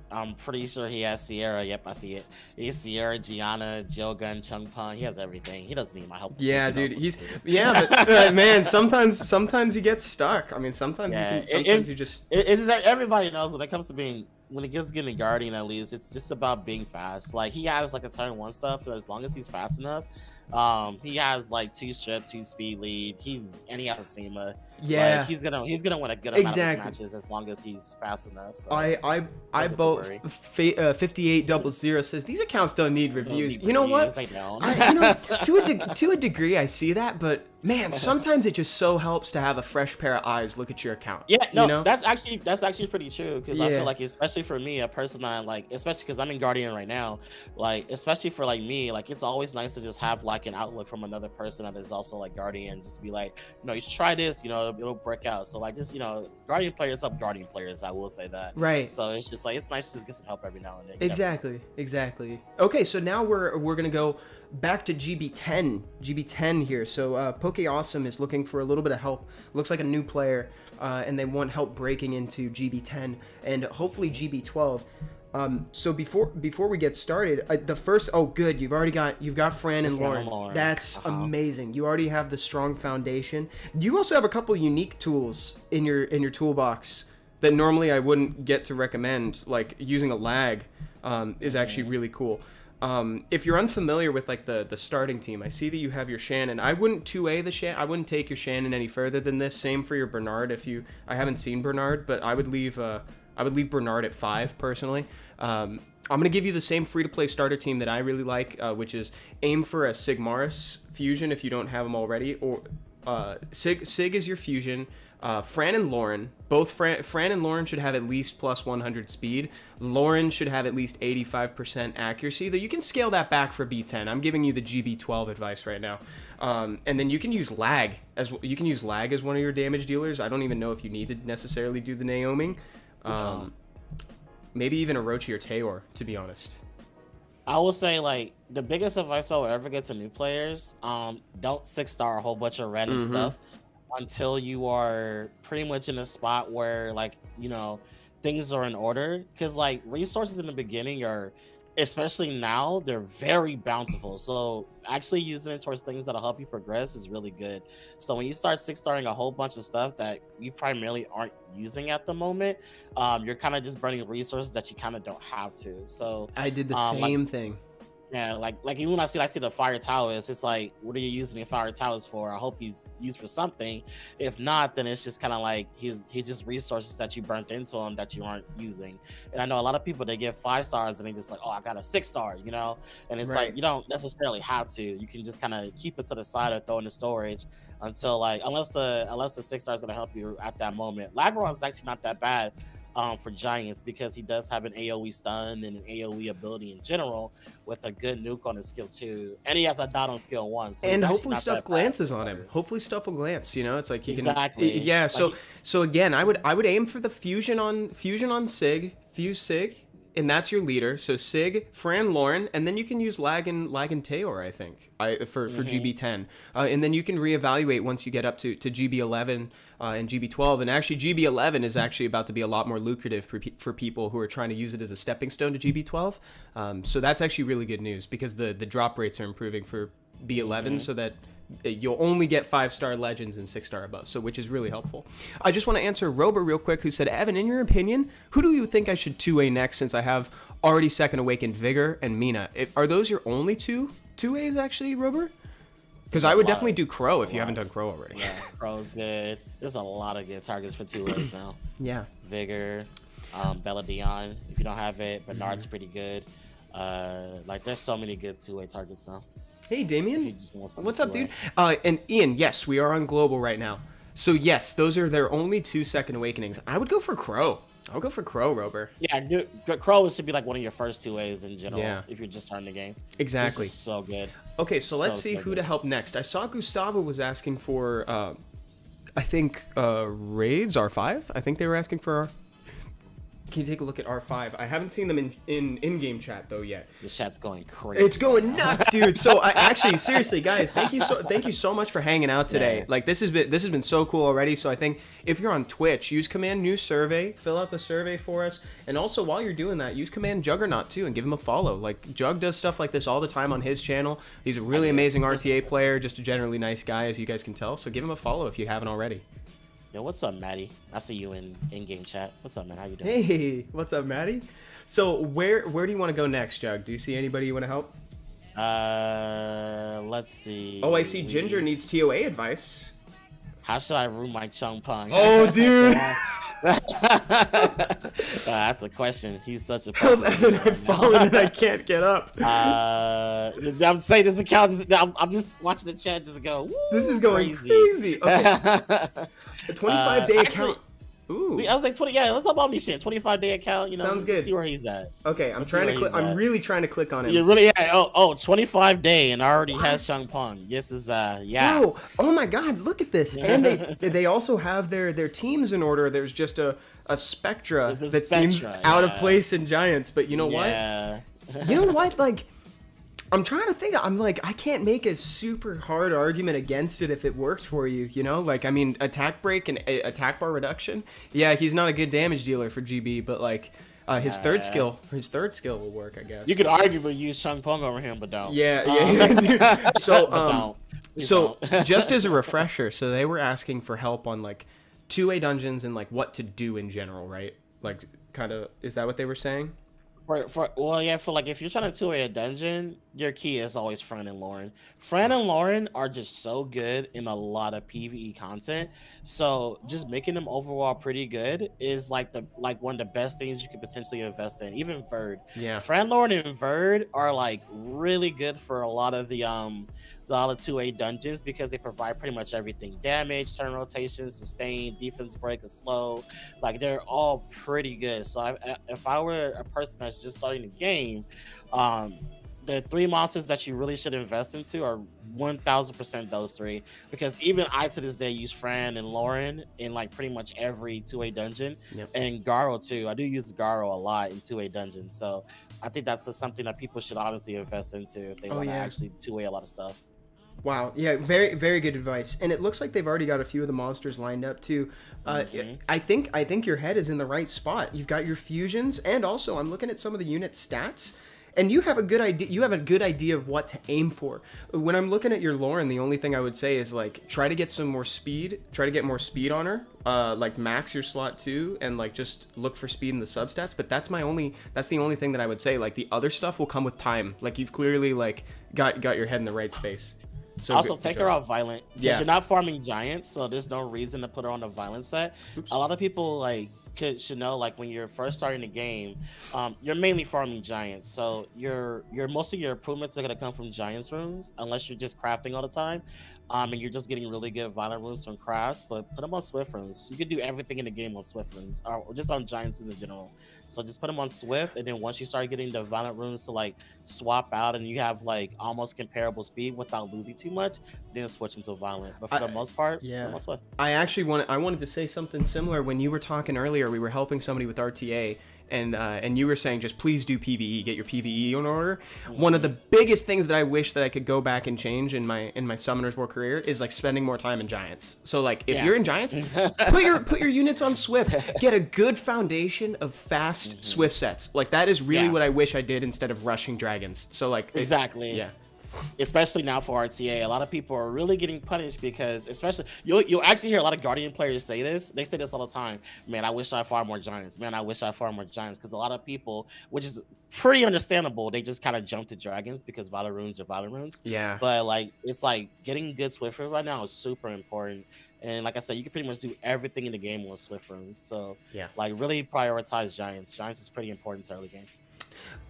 I'm pretty sure he has Sierra. Yep, I see it. He's Sierra, Gianna, Jogun, Chung Peng. He has everything. He doesn't need my help. Yeah, dude. But man, sometimes he gets stuck. I mean, sometimes you just. It's just that everybody knows when it comes to when it gets getting Guardian, at least it's just about being fast. Like he has like a turn 1 stuff, and as long as he's fast enough, he has like 2 strip, 2 speed lead. He has Asima. Yeah, like, he's gonna win a good amount of matches as long as he's fast enough. So I vote 5800 says these accounts don't need reviews. You know what? To a degree, I see that, but man, sometimes it just so helps to have a fresh pair of eyes look at your account. Yeah, no, you know? that's actually pretty true, because I feel like, especially for me, a person that especially because I'm in Guardian right now, like especially for like me, like it's always nice to just have like an outlook from another person that is also like Guardian, just be like, you should try this, it'll break out. So like just Guardian players help Guardian players, I will say that. Right. So it's just like it's nice to just get some help every now and then. Exactly. Okay, so now we're gonna go back to GB10 here. So Poke Awesome is looking for a little bit of help. Looks like a new player, and they want help breaking into GB10 and hopefully GB12. So before we get started, the first good, you've got Fran and Lauren. That's amazing. You already have the strong foundation. You also have a couple unique tools in your toolbox that normally I wouldn't get to recommend. Like using a lag is actually really cool. If you're unfamiliar with like the starting team, I see that you have your Shannon. I wouldn't 2A the Shannon. I wouldn't take your Shannon any further than this. Same for your Bernard. I haven't seen Bernard, but I would leave Bernard at 5 personally. I'm going to give you the same free-to-play starter team that I really like, which is aim for a Sigmaris fusion if you don't have them already, or Sig is your fusion. Fran and Lauren, both Fran and Lauren should have at least plus 100 speed. Lauren should have at least 85% accuracy, though you can scale that back for B10. I'm giving you the GB12 advice right now. And then you can use lag as one of your damage dealers. I don't even know if you need to necessarily do the Naoming. Maybe even Orochi or Taeor, to be honest. I will say, like, the biggest advice I will ever get to new players, don't 6-star a whole bunch of random stuff until you are pretty much in a spot where, like, things are in order. Because, like, resources in the beginning are especially now, they're very bountiful. So actually using it towards things that'll help you progress is really good. So when you start 6-starring a whole bunch of stuff that you primarily aren't using at the moment, you're kind of just burning resources that you kind of don't have to. So I did the like, same thing. yeah, like even when I see the fire towers, it's like, what are you using your fire towers for? I hope he's used for something. If not, then it's just kind of like he's just resources that you burnt into him that you aren't using. And I know a lot of people, they get 5 stars and they just like, oh, I got a 6-star, you know. And it's Right. like, you don't necessarily have to. You can just kind of keep it to the side or throw in the storage until like unless the 6-star is gonna help you at that moment. Lagron's actually not that bad. For Giants, because he does have an AoE stun and an AoE ability in general with a good nuke on his skill 2, and he has a dot on skill 1. So And he's hopefully actually not stuff that bad. glances on him. Hopefully stuff will glance. You know, it's like he Exactly. can. Yeah. Like So again, I would aim for the fusion on Sig, fuse Sig, and that's your leader. So Sig, Fran, Lauren, and then you can use Lag and Tayor, I think, for GB10, and then you can reevaluate once you get up to GB11 and GB12. And actually, GB11 is actually about to be a lot more lucrative for people who are trying to use it as a stepping stone to GB12. So that's actually really good news because the drop rates are improving for B11, so that you'll only get 5-star legends and 6-star above, so which is really helpful. I just want to answer Rober real quick, who said, Evan, in your opinion, who do you think I should 2A next, since I have already Second Awakened Vigor and Mina? Are those your only 2As actually, Rober? Because I would definitely do Crow if you haven't done Crow already. Yeah, Crow's good. There's a lot of good targets for 2As now. Yeah. Vigor, Bella Dion, if you don't have it. Bernard's pretty good. Like there's so many good 2A targets now. Hey, Damien. You just want something What's up, 2A. dude? And Ian, yes, we are on Global right now. So yes, those are their only 2 Second Awakenings. I would go for Crow. I would go for Crow, Rober. Yeah, Crow is to be like one of your first 2As in general. Yeah. If you're just starting the game. Exactly. It's just so good. Okay, so let's see so who good. to help next. I saw Gustavo was asking for, I think, raids, R5. I think they were asking for. Can you take a look at R5? I haven't seen them in-game chat though yet. The chat's going crazy. It's going nuts, dude. So I actually, seriously, guys, thank you so much for hanging out today. Yeah. Like this has been so cool already. So I think if you're on Twitch, use command new survey, fill out the survey for us, and also while you're doing that, use command Juggurnot too, and give him a follow. Like Jug does stuff like this all the time on his channel. He's a really amazing RTA player, just a generally nice guy, as you guys can tell. So give him a follow if you haven't already. Yo, what's up, Maddie? I see you in-game chat. What's up, man? How you doing? Hey, what's up, Maddie? So where do you want to go next, Jug? Do you see anybody you want to help? Let's see. Oh, I see Ginger needs TOA advice. How should I root my Chung Pong? Oh, dude. That's a question. He's such a. And I've fallen and I can't get up. I'm saying this account. I'm just watching the chat just go. Woo, This is going crazy. Okay. A 25-day actually, account. Ooh. I was like 20. Yeah, let's talk about me shit. 25-day account. You know, Sounds good. See where he's at. Okay, I'm Let's trying see to where click. he's I'm at. really trying to click on him. You really? Yeah. 25-day and already What? has Chung Pong. Yes, is yeah. Whoa! Oh my God! Look at this. And they also have their teams in order. There's just a Spectra The that seems Spectra, out of yeah. place in Giants. But you know Yeah. what? You know what? Like, I'm trying to think. I'm like, I can't make a super hard argument against it if it worked for you. You know, like, I mean, attack break and attack bar reduction. Yeah, he's not a good damage dealer for GB, but like, his third skill will work, I guess. You could arguably use Chung Pong over him, but don't. Yeah. Dude. So, Don't. Please so don't. just as a refresher, so they were asking for help on like 2A dungeons and like what to do in general, right? Like, kind of, is that what they were saying? For like if you're trying to 2A a dungeon, your key is always Fran and Lauren. Fran and Lauren are just so good in a lot of PvE content. So just making them overall pretty good is like one of the best things you could potentially invest in. Even Verd. Yeah. Fran, Lauren, and Verd are like really good for a lot of the 2A dungeons because they provide pretty much everything: damage, turn rotation, sustain, defense break, and slow. Like they're all pretty good. So if I were a person that's just starting the game, the 3 monsters that you really should invest into are 1000% those 3, because even I to this day use Fran and Lauren in like pretty much every 2A dungeon. Yep. And Garo too. I do use Garo a lot in 2A dungeons, so I think that's just something that people should honestly invest into if they want to actually 2A a lot of stuff. Wow. Yeah. Very, very good advice. And it looks like they've already got a few of the monsters lined up too. I think your head is in the right spot. You've got your fusions, and also I'm looking at some of the unit stats. And you have a good idea. You have a good idea of what to aim for. When I'm looking at your Lauren, the only thing I would say is like try to get some more speed. Try to get more speed on her. Like max your slot 2 and like just look for speed in the substats. But that's the only thing that I would say. Like the other stuff will come with time. Like you've clearly like got your head in the right space. So also, take her out violent. Yeah. You're not farming giants, so there's no reason to put her on a violent set. Oops. A lot of people like should know, like when you're first starting the game, you're mainly farming giants. So your most of your improvements are gonna come from giants runes, unless you're just crafting all the time. And you're just getting really good violent runes from crafts, but put them on Swift runes. You can do everything in the game on Swift runes, or just on giants runes in general. So just put them on Swift, and then once you start getting the violent runes to like swap out, and you have like almost comparable speed without losing too much, then switch them to violent. But for the most part, yeah. put 'em on Swift. I wanted to say something similar when you were talking earlier. We were helping somebody with RTA. And you were saying just please do PvE, get your PvE in order. One of the biggest things that I wish that I could go back and change in my Summoner's War career is like spending more time in Giants. So like if you're in Giants, put your units on Swift. Get a good foundation of fast Swift sets. Like that is really what I wish I did instead of rushing dragons. So like exactly. Yeah. Especially now for RTA, a lot of people are really getting punished because, especially, you'll actually hear a lot of Guardian players say this. They say this all the time. Man, I wish I farmed more Giants. Man, I wish I farmed more Giants. Because a lot of people, which is pretty understandable, they just kind of jump to Dragons because Valor Runes are Valor Runes. Yeah. But, like, it's like getting good Swiffer right now is super important. And like I said, you can pretty much do everything in the game with Swift Runes. So, like, really prioritize Giants. Giants is pretty important to early game.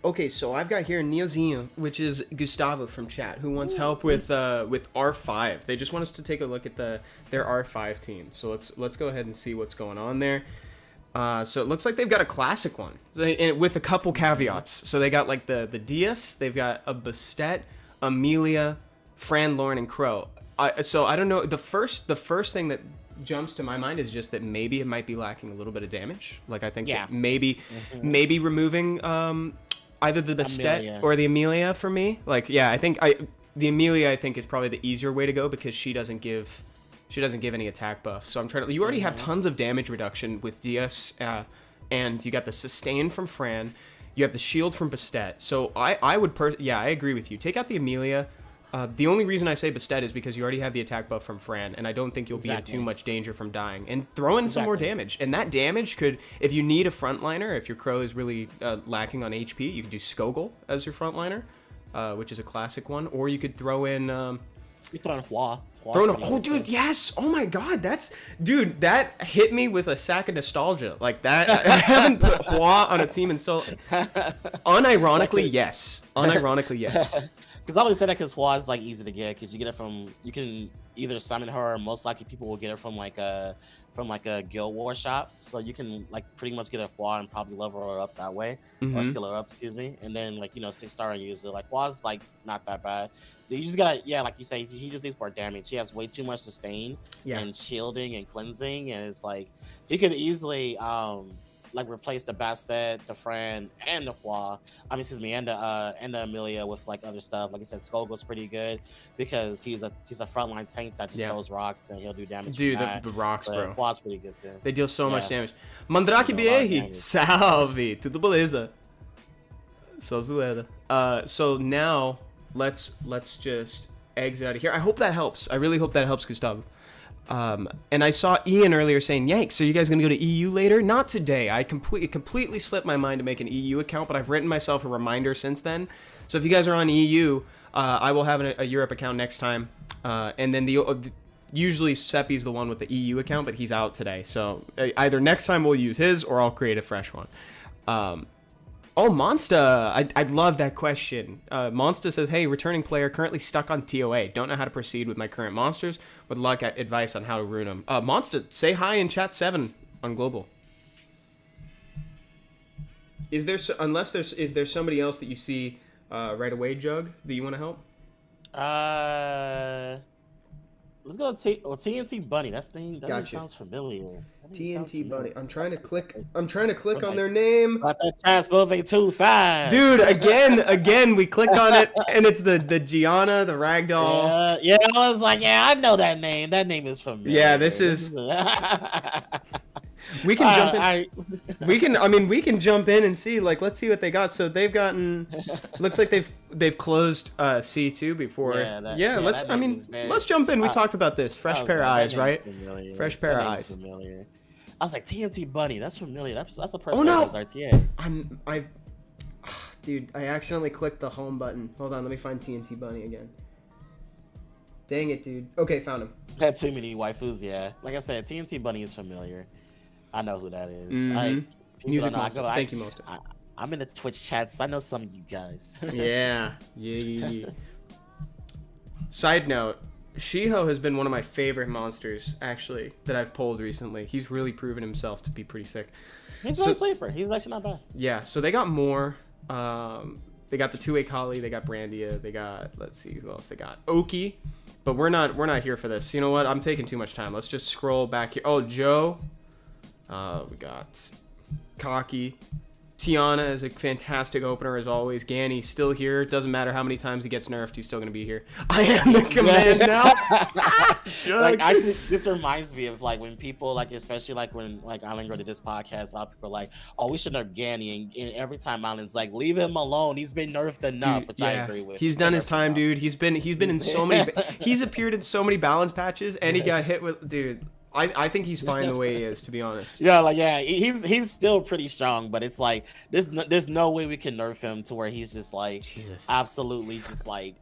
Okay, so I've got here Neozinho, which is Gustavo from chat, who wants help with R5. They just want us to take a look at their R5 team. So let's go ahead and see what's going on there. So it looks like they've got a classic one with a couple caveats. So they got like the Diaz, they've got a Bastet, Amelia, Fran, Lauren, and Crow. So I don't know. The first thing that jumps to my mind is just that maybe it might be lacking a little bit of damage. Like I think that maybe removing either the Bastet or the Amelia for me. Like I think the Amelia I think is probably the easier way to go because she doesn't give any attack buff. So I'm trying to. You already have tons of damage reduction with Diaz, and you got the sustain from Fran. You have the shield from Bastet. So I would I agree with you. Take out the Amelia. The only reason I say Bastet is because you already have the attack buff from Fran, and I don't think you'll be in too much danger from dying. And throw in some more damage. And that damage could, if you need a frontliner, if your Crow is really lacking on HP, you could do Skogul as your frontliner, which is a classic one. Or you could throw in... you throw in Hua. Dude, yes! Oh my god, that hit me with a sack of nostalgia. Like that, I haven't put Hua on a team in so... Unironically, yes. Because I always say that because Hua is like easy to get because you get it from, you can either summon her or most likely people will get it from like a Guild War shop. So you can like pretty much get a Hua and probably level her up that way or skill her up, excuse me. And then like 6-star user, like Hua's like not that bad. You just gotta like you say, he just needs more damage. He has way too much sustain and shielding and cleansing, and it's like he could easily like replace the Bastet, the Fran, and the Hua. And the Amelia with like other stuff. Like I said, Skogul's pretty good because he's a frontline tank that just throws rocks and he'll do damage. Dude, the rocks, bro. Hua's pretty good too. They deal so much damage. Mandrake BR, salve, tudo beleza? So zoeira. So now let's just exit out of here. I hope that helps. I really hope that helps, Gustavo. And I saw Ian earlier saying, "Yikes! So you guys gonna go to EU later?" Not today. I completely slipped my mind to make an EU account, but I've written myself a reminder since then. So if you guys are on EU, I will have a Europe account next time. And then usually Seppi's the one with the EU account, but he's out today. So either next time we'll use his, or I'll create a fresh one. Oh, Monsta, I love that question. Monsta says, "Hey, returning player, currently stuck on TOA. Don't know how to proceed with my current monsters. Would like advice on how to rune them." Monsta, say hi in chat 7 on global. Is there somebody else that you see right away, Jug, that you want to help? Let's go to TNT Bunny. That name sounds familiar. TNT Bunny. I'm trying to click on their name. But the chance moving too fast. Dude, again, we click on it and it's the Gianna, the ragdoll. Yeah, I was like, I know that name. That name is familiar. Yeah, this is We can jump in. We can jump in and see. Like, let's see what they got. So they've gotten. Looks like they've closed C2 before. Let's jump in. We talked about this. Fresh pair of eyes, right? Familiar. Fresh pair of eyes. Familiar. I was like TNT Bunny. That's familiar. That's a person. Oh no! RTA. Dude, I accidentally clicked the home button. Hold on, let me find TNT Bunny again. Dang it, dude. Okay, found him. Had too many waifus, yeah. Like I said, TNT Bunny is familiar. I know who that is. Music Monster. Thank you, Monster. I'm in the Twitch chats. I know some of you guys. Yeah. Side note, Shiho has been one of my favorite monsters, actually, that I've pulled recently. He's really proven himself to be pretty sick. He's a sleeper. He's actually not bad. Yeah, so they got more. They got the two-way collie. They got Brandia. They got, let's see who else they got. Oki. But we're not here for this. You know what? I'm taking too much time. Let's just scroll back here. Oh, Joe. We got Kaki. Tiana is a fantastic opener as always. Ganny's still here. Doesn't matter how many times he gets nerfed, he's still gonna be here. I am the command now. Like actually, this reminds me of like when people like, especially like when like Island did this podcast, a lot of people are like, "Oh, we should nerf Ganny," and every time Island's like, "Leave him alone. He's been nerfed enough," which I agree with. He's done his time, dude. He's been in so many. He's appeared in so many balance patches, and he got hit with, dude. I think he's fine the way he is, to be honest. He's still pretty strong, but it's like there's no way we can nerf him to where he's just like absolutely just like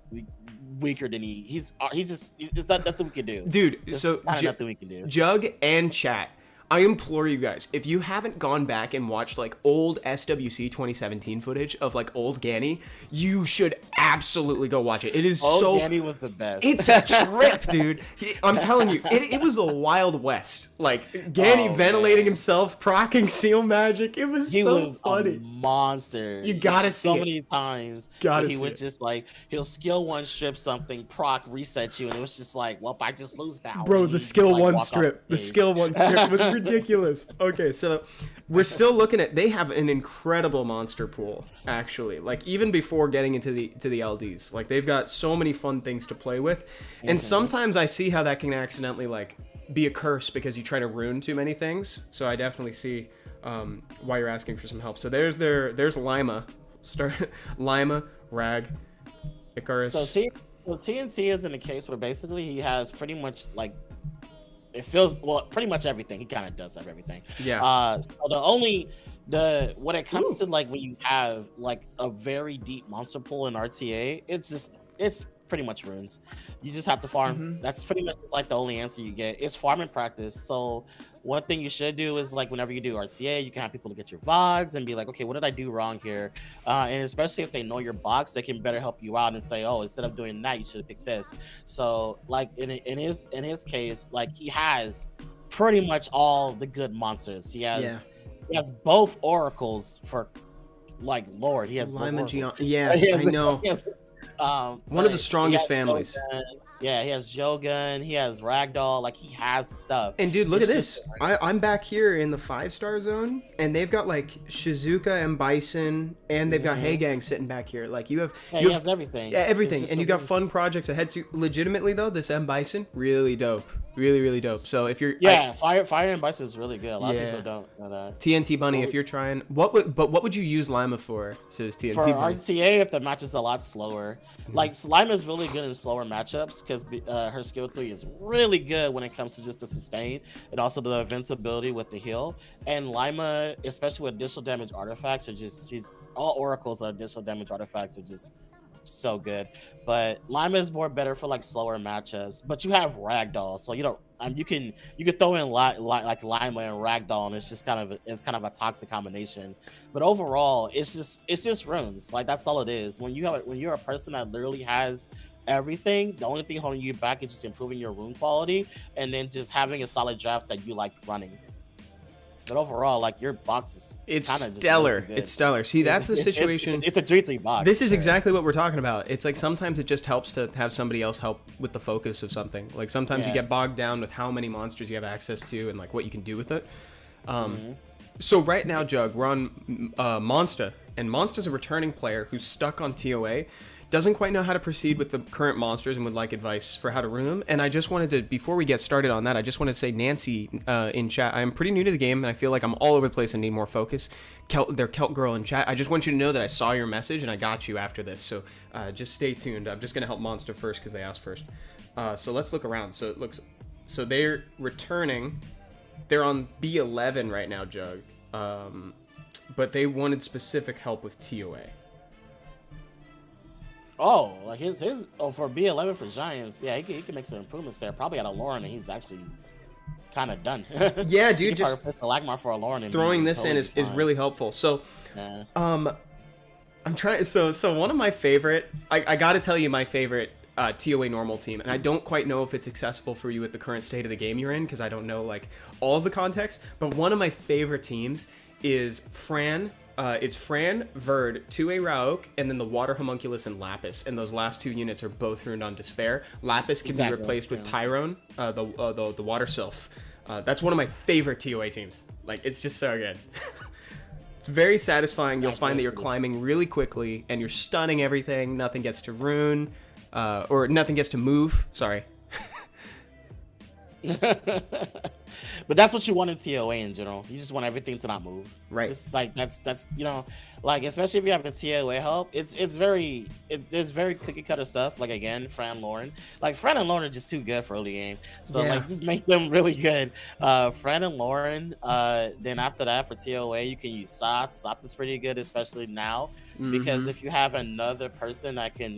weaker than he's just nothing we can do, dude. There's so nothing we can do. Jug and chat, I implore you guys, if you haven't gone back and watched like old SWC 2017 footage of like old Ganny, you should absolutely go watch it. It is old Ganny was the best. It's a trip, dude. I'm telling you, it was the Wild West. Like Ganny ventilating himself, proccing seal magic. It was funny. A monster. You gotta see so it. Many times. He would just like he'll skill one strip something, proc reset you, and it was just like, well, I just lose now. Bro, the skill one strip. The skill one strip was ridiculous. Okay, so we're still looking at, they have an incredible monster pool, actually. Like even before getting into the LDs, like they've got so many fun things to play with, and sometimes I see how that can accidentally like be a curse because you try to ruin too many things. So I definitely see why you're asking for some help. So there's Lima, Lima, Rag, Icarus. So TNT is in a case where basically he has pretty much like, it feels, well, pretty much everything. He kind of does have everything. Yeah. So when it comes to like when you have like a very deep monster pool in RTA, it's pretty much runes. You just have to farm. That's pretty much just like the only answer you get. It's farm and practice. So one thing you should do is like whenever you do RTA, you can have people to get your VODs and be like, okay, what did I do wrong here? And especially if they know your box, they can better help you out and say, oh, instead of doing that, you should have picked this. So like in his case, like he has pretty much all the good monsters. He has both oracles for like Lord. He has Lima both oracles. I know. One of the strongest families. Yeah, he has Jogun, he has Ragdoll, like he has stuff. And dude, look at this. I'm back here in the 5-star zone, and they've got like Shizuka and Bison, and they've got Heigang sitting back here. Like you have, he has everything. Yeah, everything. And you got fun projects ahead too. Legitimately though, this M Bison, really dope. Really dope. So if you're Fire and Bison is really good. A lot of people don't know that. TNT Bunny, if you're trying, what would you use Lima for? Says TNT for Bunny. RTA, if the match is a lot slower. Like Lima is really good in slower matchups because her skill 3 is really good when it comes to just the sustain and also the invincibility with the heal. And Lima, especially with additional damage artifacts, all oracles are additional damage artifacts are just so good. But Lima is better for like slower matchups. But you have Ragdoll, so you don't. You can throw in like Lima and Ragdoll, and it's kind of a toxic combination. But overall, it's just runes. Like that's all it is. When you're a person that literally has everything, the only thing holding you back is just improving your rune quality, and then just having a solid draft that you like running. But overall, like your box is stellar. It's stellar. See, that's the situation. It's a G3 box. This is exactly what we're talking about. It's like sometimes it just helps to have somebody else help with the focus of something. Like sometimes you get bogged down with how many monsters you have access to and like what you can do with it. So right now, Jug, we're on Monsta, and Monsta's a returning player who's stuck on TOA. doesn't quite know how to proceed with the current monsters and would like advice for how to rune them. And I just wanted to, before we get started on that, I just wanted to say, Nancy in chat, I'm pretty new to the game and I feel like I'm all over the place and need more focus. They're Celt Girl in chat. I just want you to know that I saw your message and I got you after this. So just stay tuned. I'm just going to help Monster first because they asked first. So let's look around. So they're returning. They're on B11 right now, Jug. But they wanted specific help with TOA. Oh, like his for B11 for Giants, yeah, he can make some improvements there. Probably at a Lauren, and he's actually kind of done. Yeah, dude, just a Lagmar for a Lauren and throwing this totally in is really helpful. So, yeah. I'm trying. So one of my favorite, I got to tell you my favorite TOA normal team, and I don't quite know if it's accessible for you at the current state of the game you're in because I don't know like all of the context. But one of my favorite teams is Fran. It's Fran, Verd, 2A Rauk, and then the Water Homunculus and Lapis. And those last two units are both runed on Despair. Lapis can be replaced with Tyrone, the Water Sylph. That's one of my favorite TOA teams. Like, it's just so good. It's very satisfying. You'll find that you're climbing really quickly, and you're stunning everything. Nothing gets to rune, or nothing gets to move. Sorry. But that's what you want in TOA in general. You just want everything to not move. Right. It's like that's like especially if you have a TOA help, it's very cookie cutter stuff. Like again, Fran Lauren. Like Fran and Lauren are just too good for early game. So like just make them really good. Fran and Lauren. Then after that for TOA, you can use Soth. Soth is pretty good, especially now. Because if you have another person that can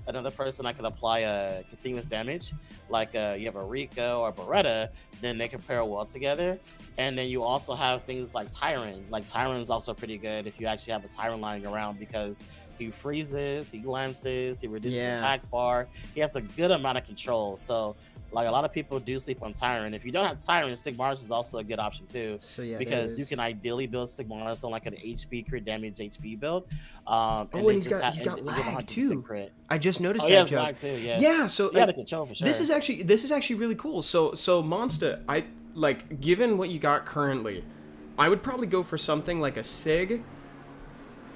another person that can apply a continuous damage, like you have a Rico or Beretta, then they can pair well together. And then you also have things like Tyrant. Like Tyrant is also pretty good if you actually have a Tyrant lying around because he freezes, he glances, he reduces attack bar. He has a good amount of control. So like a lot of people do sleep on Tyrant. If you don't have Tyrant, Sigmar's is also a good option too. So yeah, because you can ideally build Sigmar's on like an HP crit damage HP build. And he's got lag too. Crit. I just noticed that. Yeah, lag too. Yeah. Yeah. So he had a control for sure. This is actually really cool. So Monster, I like given what you got currently, I would probably go for something like a Sig.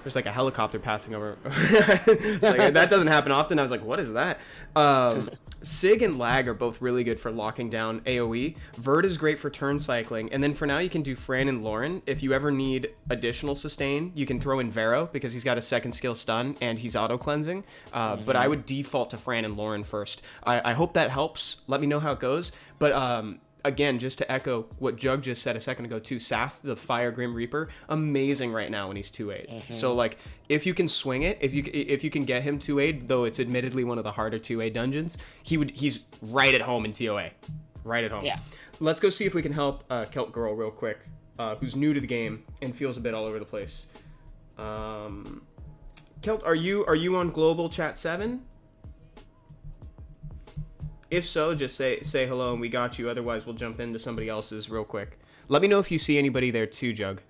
There's like a helicopter passing over. It's like, that doesn't happen often. I was like, what is that? Sig and Lag are both really good for locking down AoE. Verd is great for turn cycling. And then for now, you can do Fran and Lauren. If you ever need additional sustain, you can throw in Vero because he's got a second skill stun and he's auto-cleansing. But I would default to Fran and Lauren first. I hope that helps. Let me know how it goes. But again, just to echo what Jug just said a second ago too, Sath, the Fire Grim Reaper, amazing right now when he's 2-8. So like, if you can swing it, if you can get him 2-8, though it's admittedly one of the harder 2A dungeons, he's right at home in TOA, right at home. Yeah. Let's go see if we can help Celt Girl real quick, who's new to the game and feels a bit all over the place. Celt, are you on Global Chat 7? If so, just say hello and we got you. Otherwise, we'll jump into somebody else's real quick. Let me know if you see anybody there too, Jug.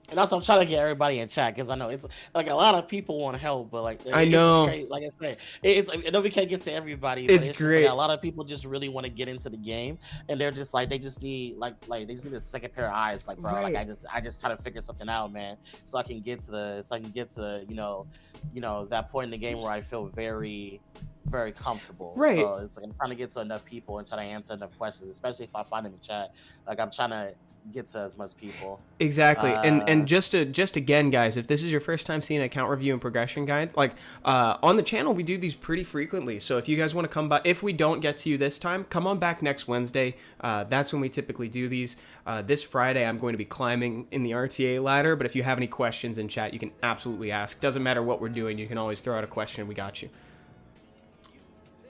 And also, I'm trying to get everybody in chat because I know it's like a lot of people want help, but like I know, crazy. Like I said, I know we can't get to everybody. It's but great. Just like a lot of people just really want to get into the game, and they're just like they just need a second pair of eyes. Like bro, like I just try to figure something out, man, so I can get to that point in the game where I feel very comfortable. Right. So it's like I'm trying to get to enough people and try to answer enough questions, especially if I find them in chat. Like I'm trying to get to as much people. Exactly. And just again, guys, if this is your first time seeing an account review and progression guide, like on the channel, we do these pretty frequently. So if you guys want to come by, if we don't get to you this time, come on back next Wednesday. That's when we typically do these. This Friday, I'm going to be climbing in the RTA ladder, but if you have any questions in chat, you can absolutely ask. Doesn't matter what we're doing. You can always throw out a question. We got you.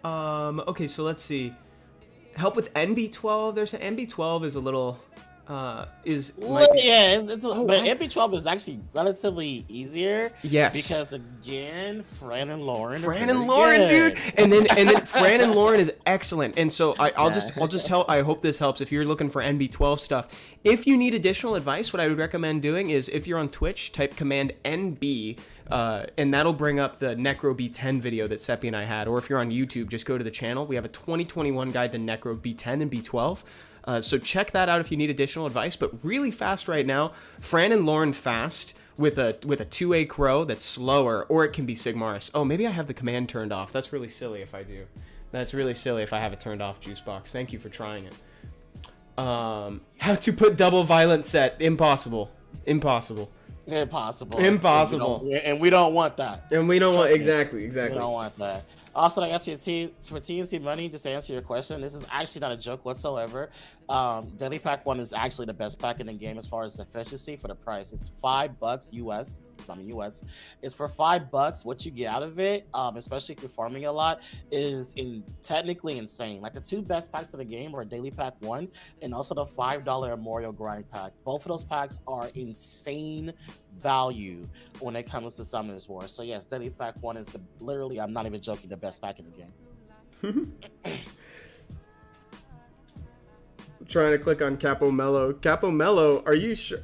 Okay, so let's see. Help with NB12. There's an NB12 is a little NB12 is actually relatively easier. Yes. Because again, Fran and Lauren, dude. And then Fran and Lauren is excellent. And so I'll just tell. I hope this helps if you're looking for NB12 stuff. If you need additional advice, what I would recommend doing is if you're on Twitch, type command NB. And that'll bring up the Necro B10 video that Seppi and I had. Or if you're on YouTube, just go to the channel. We have a 2021 guide to Necro B10 and B12. So check that out if you need additional advice. But really fast right now, Fran and Lauren fast with a 2A Crow that's slower, or it can be Sigmaris. Oh, maybe I have the command turned off. That's really silly if I do. That's really silly if I have it turned off, Juicebox. Thank you for trying it. How to put double violent set? Impossible. Impossible. Impossible. Impossible. And we don't want that. And we don't want Me. exactly. We don't want that. Also, I asked you for TNT money, just to answer your question, this is actually not a joke whatsoever. Daily Pack 1 is actually the best pack in the game as far as efficiency for the price. It's $5 US. I'm in US. It's for $5. What you get out of it, especially if you're farming a lot, is technically insane. Like the 2 best packs of the game are Daily Pack 1 and also the $5 Memorial Grind Pack. Both of those packs are insane value when it comes to Summoners War. So yes, Daily Pack 1 is literally, I'm not even joking, the best pack in the game. Trying to click on Capo Mello. Capo Mello, are you sure?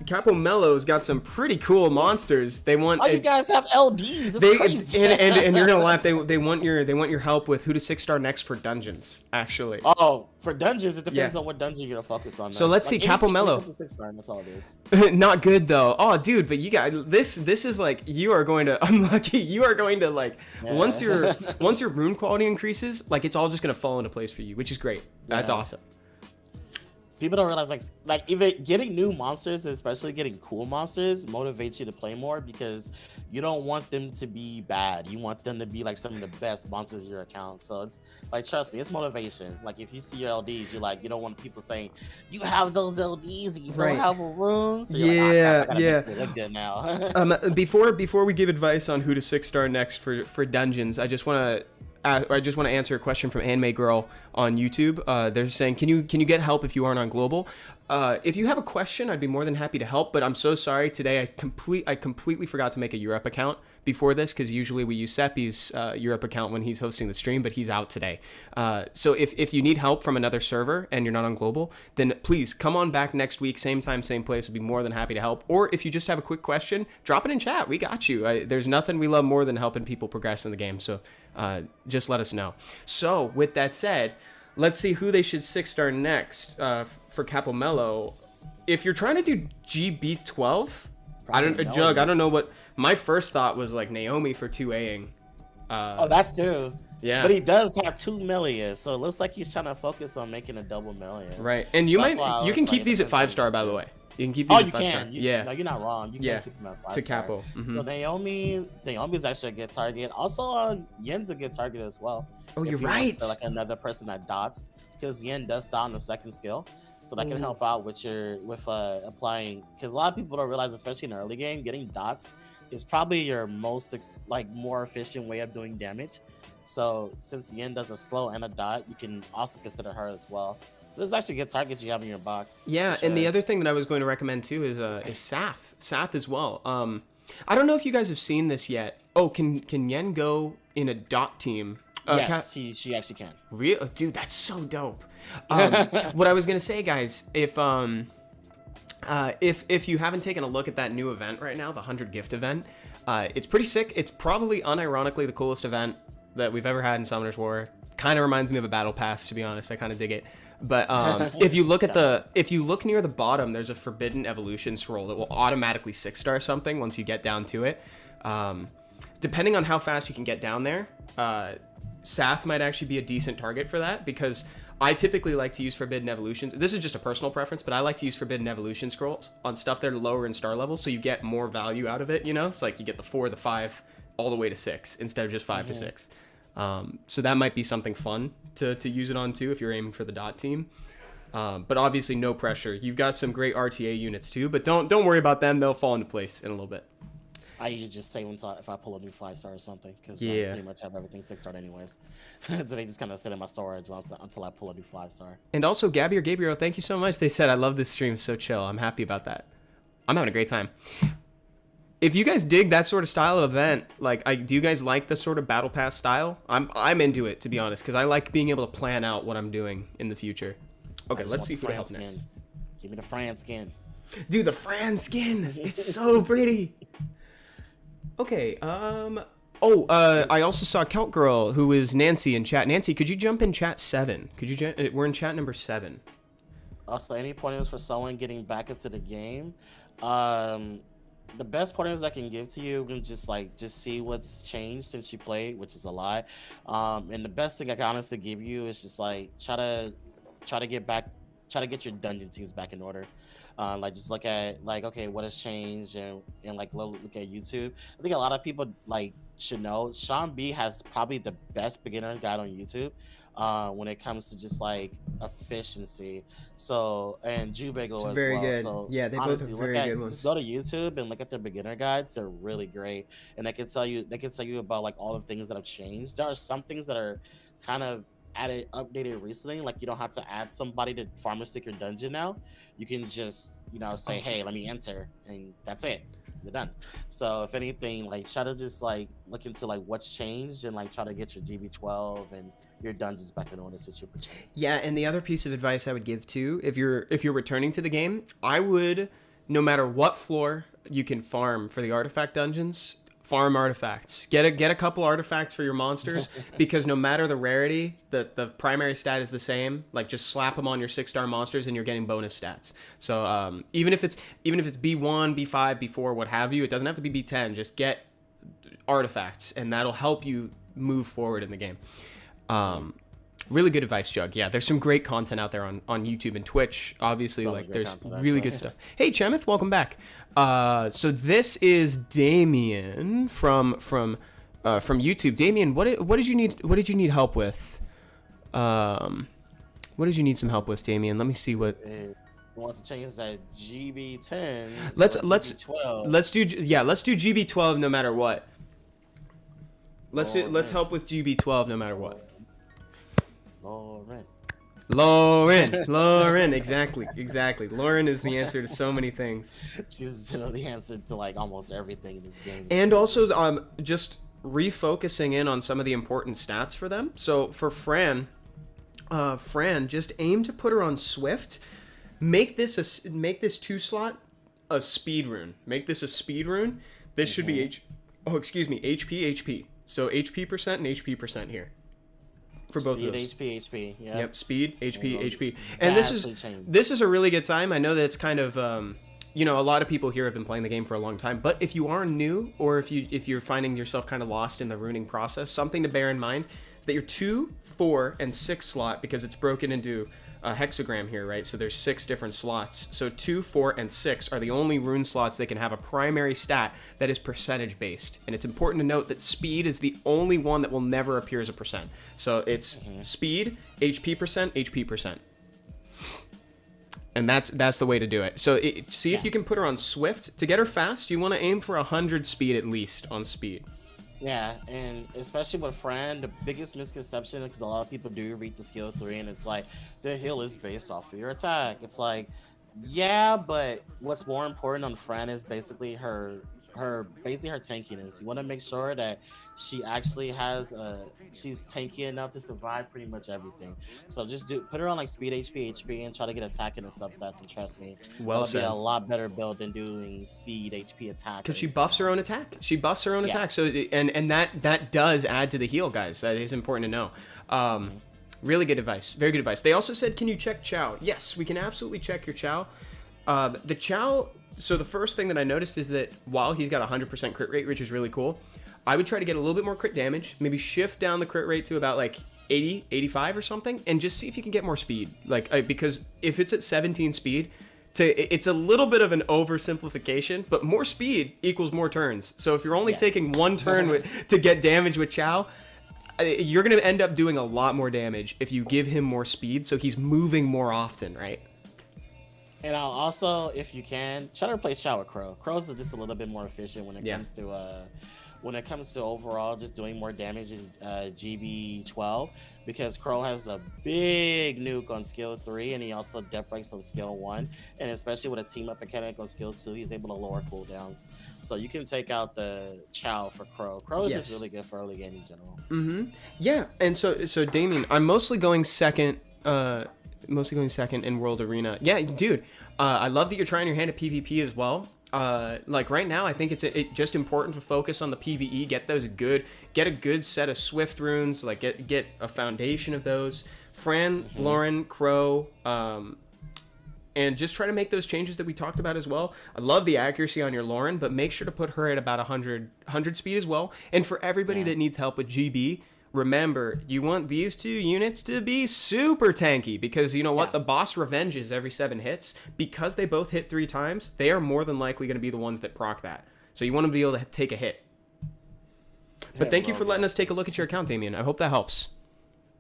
Capo Mello's got some pretty cool monsters. They want. Oh, you guys have LDs. It's crazy. And you're gonna laugh. They want your help with who to 6-star next for dungeons. Actually. Oh, for dungeons, it depends on what dungeon you're gonna focus on. So let's see, Capo Mello. That's all it is. Not good though. Oh, dude, but you got this. This is like you are going to. I'm lucky. You are going to like once your rune quality increases, like it's all just gonna fall into place for you, which is great. That's awesome. People don't realize like even getting new monsters, especially getting cool monsters, motivates you to play more because you don't want them to be bad. You want them to be like some of the best monsters in your account. So it's like, trust me, it's motivation. Like if you see your LDs, you don't want people saying you have those LDs, you don't have a rune. So you're look good now. Before we give advice on who to 6-star next for dungeons, I just want to answer a question from Anime Girl on YouTube. They're saying, can you get help if you aren't on global? If you have a question, I'd be more than happy to help. But I'm so sorry today. I completely forgot to make a Europe account before this because usually we use Seppi's Europe account when he's hosting the stream, but he's out today. So if you need help from another server and you're not on global, then please come on back next week, same time, same place. I'd be more than happy to help. Or if you just have a quick question, drop it in chat. We got you. There's nothing we love more than helping people progress in the game. So just let us know. So with that said, let's see who they should 6-star next for Capo Mello. If you're trying to do GB12, I don't know what my first thought was. Like Naomi for 2Aing. That's two. Yeah, but he does have 2 million, so it looks like he's trying to focus on making a double million. Right, and you can keep these at 5-star, by the way. You can keep these at 5-star. No, you're not wrong. You can keep them at 5-star. To Capo. So Naomi's actually a good target. Also, Yen's a good target as well. Oh, you're right. Like another person that dots, because Yen does dot on the second skill, so that can help out with applying. Because a lot of people don't realize, especially in the early game, getting dots is probably your most more efficient way of doing damage. So since Yen does a slow and a dot, you can also consider her as well. So this is actually a good target you have in your box. Yeah, and the other thing that I was going to recommend too is Sath. Sath as well. I don't know if you guys have seen this yet. Oh, can Yen go in a dot team? Yes, she actually can. Real, dude, that's so dope. What I was gonna say, guys, if you haven't taken a look at that new event right now, the 100 gift event, it's pretty sick. It's probably unironically the coolest event that we've ever had in Summoners War. Kind of reminds me of a battle pass, to be honest. I kind of dig it. But if you look near the bottom, there's a forbidden evolution scroll that will automatically 6-star something once you get down to it. Depending on how fast you can get down there, Sath might actually be a decent target for that, because I typically like to use forbidden evolutions. This is just a personal preference, but I like to use forbidden evolution scrolls on stuff that are lower in star level, so you get more value out of it. It's like you get the 4, the 5, all the way to 6 instead of just 5 to 6. So that might be something fun to use it on too if you're aiming for the dot team. But obviously no pressure. You've got some great RTA units too, but don't worry about them. They'll fall into place in a little bit. I usually just save until if I pull a new 5-star or something, because I pretty much have everything 6-star anyways. So they just kind of sit in my storage until I pull a new 5-star. And also, Gabby or Gabriel, thank you so much. They said, I love this stream. It's so chill. I'm happy about that. I'm having a great time. If you guys dig that sort of style of event, do you guys like the sort of battle pass style? I'm into it, to be honest, because I like being able to plan out what I'm doing in the future. Okay, let's see who to help next. Give me the Fran skin. Dude, the Fran skin. It's so pretty. Okay, I also saw Celt Girl, who is Nancy, in chat. Nancy, could you jump in chat 7? We're in chat number 7. Also, any pointers for someone getting back into the game? the best pointers I can give to you and just see what's changed since you played, which is a lot. And the best thing I can honestly give you is just like try to get your dungeon teams back in order. Like just look at like, okay, what has changed, and like look at YouTube. I think a lot of people like should know Sean B has probably the best beginner guide on YouTube when it comes to just like efficiency. So, and Jubagel as very well. good. So Yeah, they both have very good ones. Just go to YouTube and look at their beginner guides. They're really great, and they can tell you about like all the things that have changed. There are some things that are kind of updated recently. Like you don't have to add somebody to farmer stick your dungeon now. You can just say, hey, let me enter, and that's it. You're done. So if anything, like try to just like look into like what's changed and like try to get your GB12 and your dungeons back in order since you're pretending. Yeah, and the other piece of advice I would give too, if you're returning to the game, I would, no matter what floor you can farm for the artifact dungeons, farm artifacts. Get a couple artifacts for your monsters because no matter the rarity, the primary stat is the same. Like just slap them on your 6-star monsters and you're getting bonus stats. So even if it's B1, B5, B4, what have you, it doesn't have to be B10. Just get artifacts and that'll help you move forward in the game. Really good advice, Jug. Yeah, there's some great content out there on YouTube and Twitch. Obviously, like there's really good stuff. Hey, Chemeth, welcome back. So this is Damien from YouTube. Damien, what did you need? What did you need help with? What did you need some help with, Damien? Let me see what. Wants to change that GB10. Let's GB12. let's do GB12 no matter what. Let's help with GB12 no matter what. Lauren, exactly. Lauren is the answer to so many things. She's the answer to like almost everything in this game. And also, just refocusing in on some of the important stats for them. So for Fran, just aim to put her on Swift. Make this 2-slot a speed rune. Make this a speed rune. This should be HP. So HP percent and HP percent here. For both speed, of those. HP, yeah. Yep, speed, HP. And this is a really good time. I know that it's kind of a lot of people here have been playing the game for a long time, but if you are new or if you're finding yourself kind of lost in the runing process, something to bear in mind is that your 2, 4, and 6 slot, because it's broken into a hexagram here, right? So there's 6 different slots. So 2, 4, and 6 are the only rune slots that can have a primary stat that is percentage based. And it's important to note that speed is the only one that will never appear as a percent. So it's speed, HP percent. And that's the way to do it. So see if you can put her on Swift. To get her fast, you want to aim for 100 speed at least on speed. Yeah, and especially with Fran, the biggest misconception, because a lot of people do read the skill 3 and it's like the heal is based off of your attack. It's like, yeah, but what's more important on Fran is basically her tankiness. You want to make sure that she actually has she's tanky enough to survive pretty much everything. So just put her on like speed, HP, and try to get attack in the substats, and trust me, it'll be a lot better build than doing speed, HP, attack. Because she buffs her own attack. Attack. So and that does add to the heal, guys. That is important to know. Really good advice. Very good advice. They also said, can you check Chow? Yes, we can absolutely check your Chow. The Chow. So the first thing that I noticed is that while he's got 100% crit rate, which is really cool, I would try to get a little bit more crit damage, maybe shift down the crit rate to about like 80, 85 or something, and just see if you can get more speed. Like, because if it's at 17 speed, it's a little bit of an oversimplification, but more speed equals more turns. So if you're only taking one turn to get damage with Chow, you're going to end up doing a lot more damage if you give him more speed, so he's moving more often, right? And I'll also, if you can, try to replace Chow with Crow. Crow's just a little bit more efficient when it comes to overall just doing more damage in GB12, because Crow has a big nuke on skill 3 and he also depth breaks on skill 1, and especially with a team up mechanic on skill 2, he's able to lower cooldowns. So you can take out the Chow for Crow. Crow is just really good for early game in general. Yeah, and so Damien, I'm mostly going second in World Arena. Yeah, dude, I love that you're trying your hand at PvP as well. Like right now, I think it's just important to focus on the PvE. Get a good set of Swift runes. Like get a foundation of those. Fran, Lauren, Crow, and just try to make those changes that we talked about as well. I love the accuracy on your Lauren, but make sure to put her at about 100 speed as well. And for everybody that needs help with GB, remember, you want these two units to be super tanky, because you know what? The boss revenges every 7 hits. Because they both hit 3 times, they are more than likely going to be the ones that proc that. So you want to be able to take a hit. But thank you for letting us take a look at your account, Damien. I hope that helps.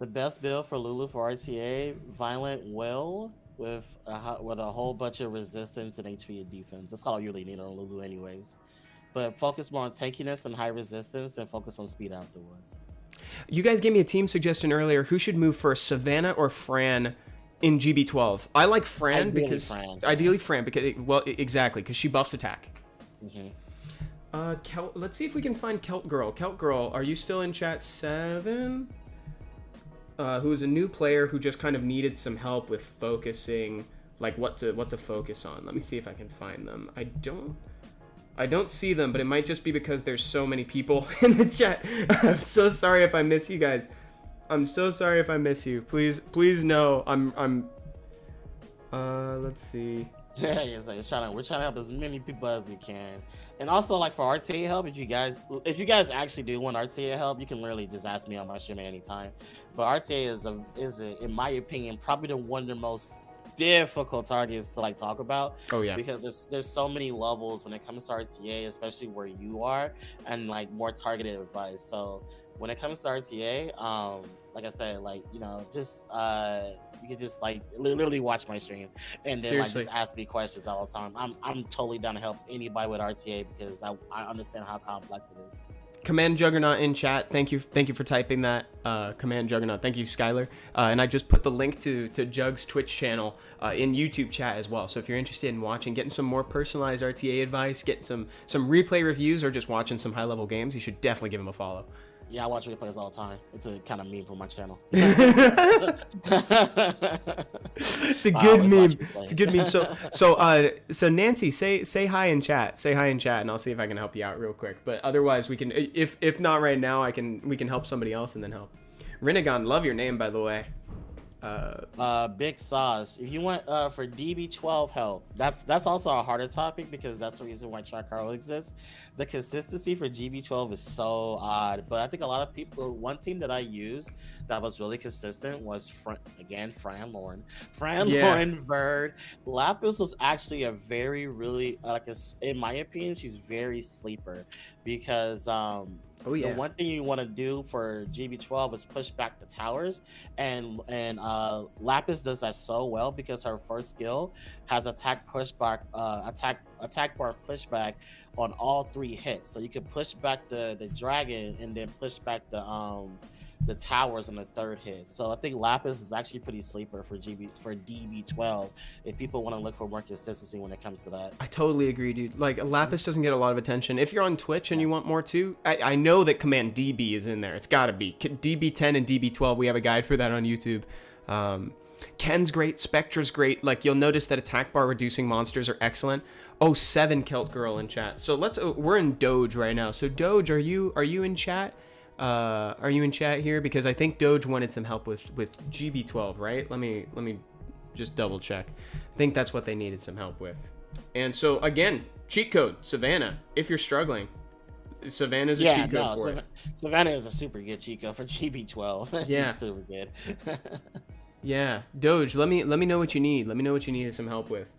The best build for Lulu for RTA, Violent Will with a whole bunch of resistance and HP and defense. That's all you really need on Lulu anyways. But focus more on tankiness and high resistance, and focus on speed afterwards. You guys gave me a team suggestion earlier. Who should move first, Savannah or Fran in GB12? I like Fran ideally Fran because, well, exactly, because she buffs attack. Let's see if we can find Celt Girl. Celt Girl, are you still in chat? 7? Who is a new player who just kind of needed some help with focusing, like what to focus on. Let me see if I can find them. I don't see them, but it might just be because there's so many people in the chat. I'm so sorry if I miss you guys. I'm so sorry if I miss you. Please know let's see. Yeah, we're trying to help as many people as we can. And also, like, for RTA help, if you guys actually do want RTA help, you can literally just ask me on my stream at any time. But RTA is in my opinion, probably one of the most difficult targets to like talk about. Oh yeah, because there's so many levels when it comes to RTA, especially where you are, and like more targeted advice. So when it comes to RTA, like I said, like, you know, just you can just like literally watch my stream and then like just ask me questions all the time. I'm totally down to help anybody with RTA because I understand how complex it is. Command Juggernaut in chat. Thank you for typing that. Command Juggernaut. Thank you, Skylar. And I just put the link to Jug's Twitch channel in YouTube chat as well. So if you're interested in watching, getting some more personalized RTA advice, getting some replay reviews, or just watching some high level games, you should definitely give him a follow. Yeah, I watch replays all the time. It's a kind of meme for my channel. It's a good meme. It's a good meme. So Nancy, say hi in chat. Say hi in chat, and I'll see if I can help you out real quick. But otherwise, we can. If not right now, we can help somebody else and then help. Renegon, love your name, by the way. Big Sauce. If you want for DB12 help, that's also a harder topic because that's the reason why Tricarro exists. The consistency for GB12 is so odd, but I think a lot of people. One team that I used that was really consistent was Fran Lauren, Lauren Verd. Lapis was actually a very really in my opinion, she's very sleeper because the one thing you want to do for GB12 is push back the towers, and Lapis does that so well because her first skill has attack pushback, attack bar pushback on all 3 hits. So you can push back the dragon and then push back the towers on the 3rd hit. So I think Lapis is actually pretty sleeper for DB12 if people want to look for more consistency when it comes to that. I totally agree, dude. Like, Lapis doesn't get a lot of attention. If you're on Twitch and you want more too, I know that Command DB is in there. It's gotta be. DB10 and DB12, we have a guide for that on YouTube. Ken's great, Spectra's great. Like, you'll notice that attack bar reducing monsters are excellent. 7 Celt Girl in chat. So we're in Doge right now. So Doge, are you in chat? Are you in chat here? Because I think Doge wanted some help with GB12, right? Let me just double check. I think that's what they needed some help with. And so again, cheat code Savannah. If you're struggling, Savannah's a cheat code for it. Savannah is a super good cheat code for GB12. She's super good. Yeah, Doge. Let me know what you need. Let me know what you needed some help with.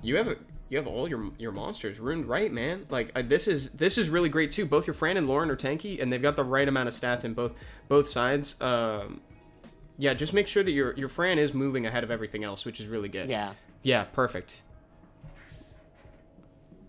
You have all your monsters ruined, right, man? Like, this is really great too. Both your Fran and Lauren are tanky, and they've got the right amount of stats in both sides. Yeah, just make sure that your Fran is moving ahead of everything else, which is really good. Yeah, perfect.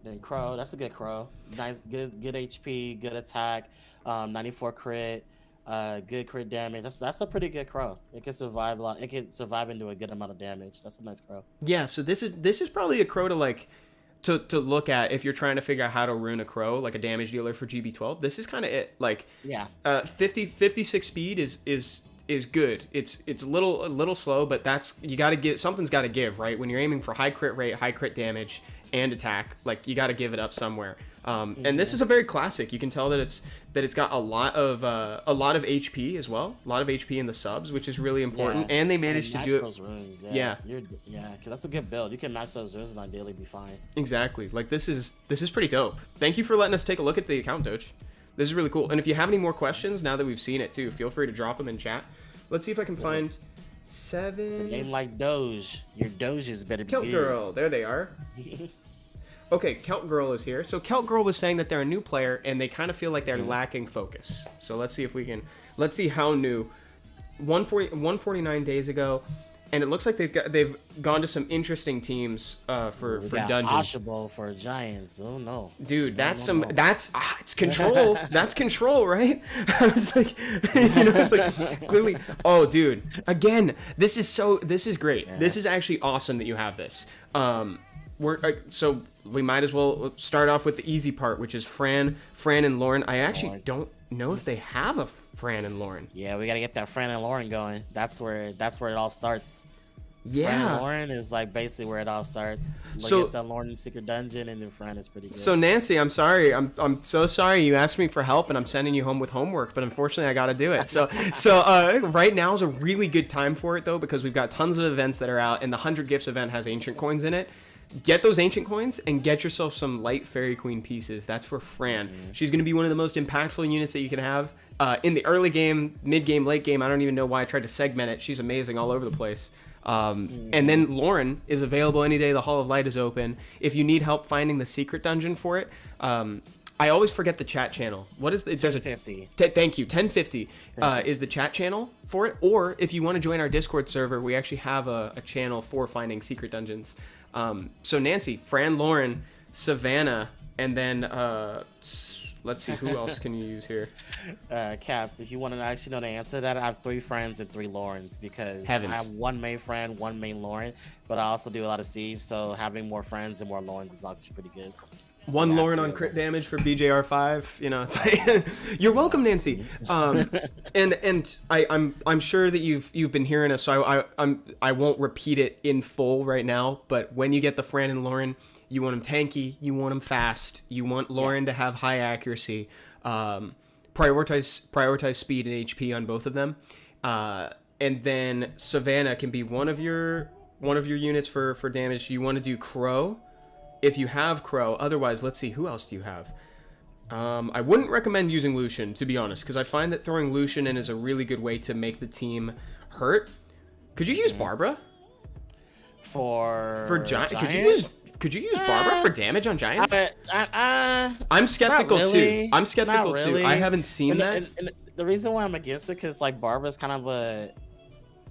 Then Crow, that's a good Crow. Nice, good HP, good attack, 94 crit. Good crit damage. That's a pretty good Crow. It can survive a lot. It can survive into a good amount of damage. That's a nice Crow. Yeah. So this is probably a Crow to look at if you're trying to figure out how to ruin a Crow, like a damage dealer for GB12. This is kind of it. Like, 56 speed is good. It's a little slow, but something's got to give, right? When you're aiming for high crit rate, high crit damage, and attack, like, you got to give it up somewhere. And this is a very classic. You can tell that it's got a lot of HP as well, a lot of HP in the subs, which is really important. And they managed to do it. Those runes, yeah, because that's a good build. You can max those runes and on daily be fine. Exactly. Like this is pretty dope. Thank you for letting us take a look at the account, Doge. This is really cool. And if you have any more questions now that we've seen it too, feel free to drop them in chat. Let's see if I can find 7. A name like Doge, your Doges better be Celt good. Girl, there they are. Okay, Celt Girl is here. So Celt Girl was saying that they're a new player and they kind of feel like they're lacking focus. So let's see if we can, let's see how new. 149 days ago, and it looks like they've gone to some interesting teams for dungeons. Ashable for Giants. Oh no, dude, it's control. That's control, right? I was like, it's like clearly. Oh, dude, again, this is great. Yeah. This is actually awesome that you have this. So we might as well start off with the easy part, which is Fran, and Lauren. I actually don't know if they have a Fran and Lauren. Yeah, we gotta get that Fran and Lauren going. That's where it all starts. Yeah, Fran and Lauren is like basically where it all starts. Look at the Lauren Secret Dungeon, and then Fran is pretty good. So Nancy, I'm sorry. I'm so sorry. You asked me for help, and I'm sending you home with homework. But unfortunately, I got to do it. So right now is a really good time for it though, because we've got tons of events that are out, and the 100 Gifts event has ancient coins in it. Get those ancient coins and get yourself some light Fairy Queen pieces. That's for Fran. She's going to be one of the most impactful units that you can have in the early game, mid game, late game. I don't even know why I tried to segment it. She's amazing all over the place. And then Lauren is available any day the Hall of Light is open. If you need help finding the secret dungeon for it, I always forget the chat channel. What is it? 1050. Thank you. 1050 is the chat channel for it. Or if you want to join our Discord server, we actually have a channel for finding secret dungeons. So Nancy, Fran, Lauren, Savannah, and then let's see, who else can you use here? Caps, if you want to actually know the answer to that, I have 3 Frans and 3 Laurens because Heavens. I have 1 main Fran, 1 main Lauren, but I also do a lot of Siege, so having more Frans and more Laurens is actually pretty good. So 1 Lauren on crit damage for BJR5, it's like, you're welcome, Nancy. And I'm sure that you've been hearing us, so I won't repeat it in full right now. But when you get the Fran and Lauren, you want them tanky, you want them fast, you want Lauren to have high accuracy. Prioritize speed and HP on both of them, and then Savannah can be one of your units for damage. You want to do Crow. If you have Crow, otherwise, let's see, who else do you have? I wouldn't recommend using Lucian, to be honest, because I find that throwing Lucian in is a really good way to make the team hurt. Could you use Barbara? For Giants? Could you use Barbara for damage on Giants? I'm skeptical too. I'm skeptical too. I haven't seen that. And the reason why I'm against it, because like Barbara's kind of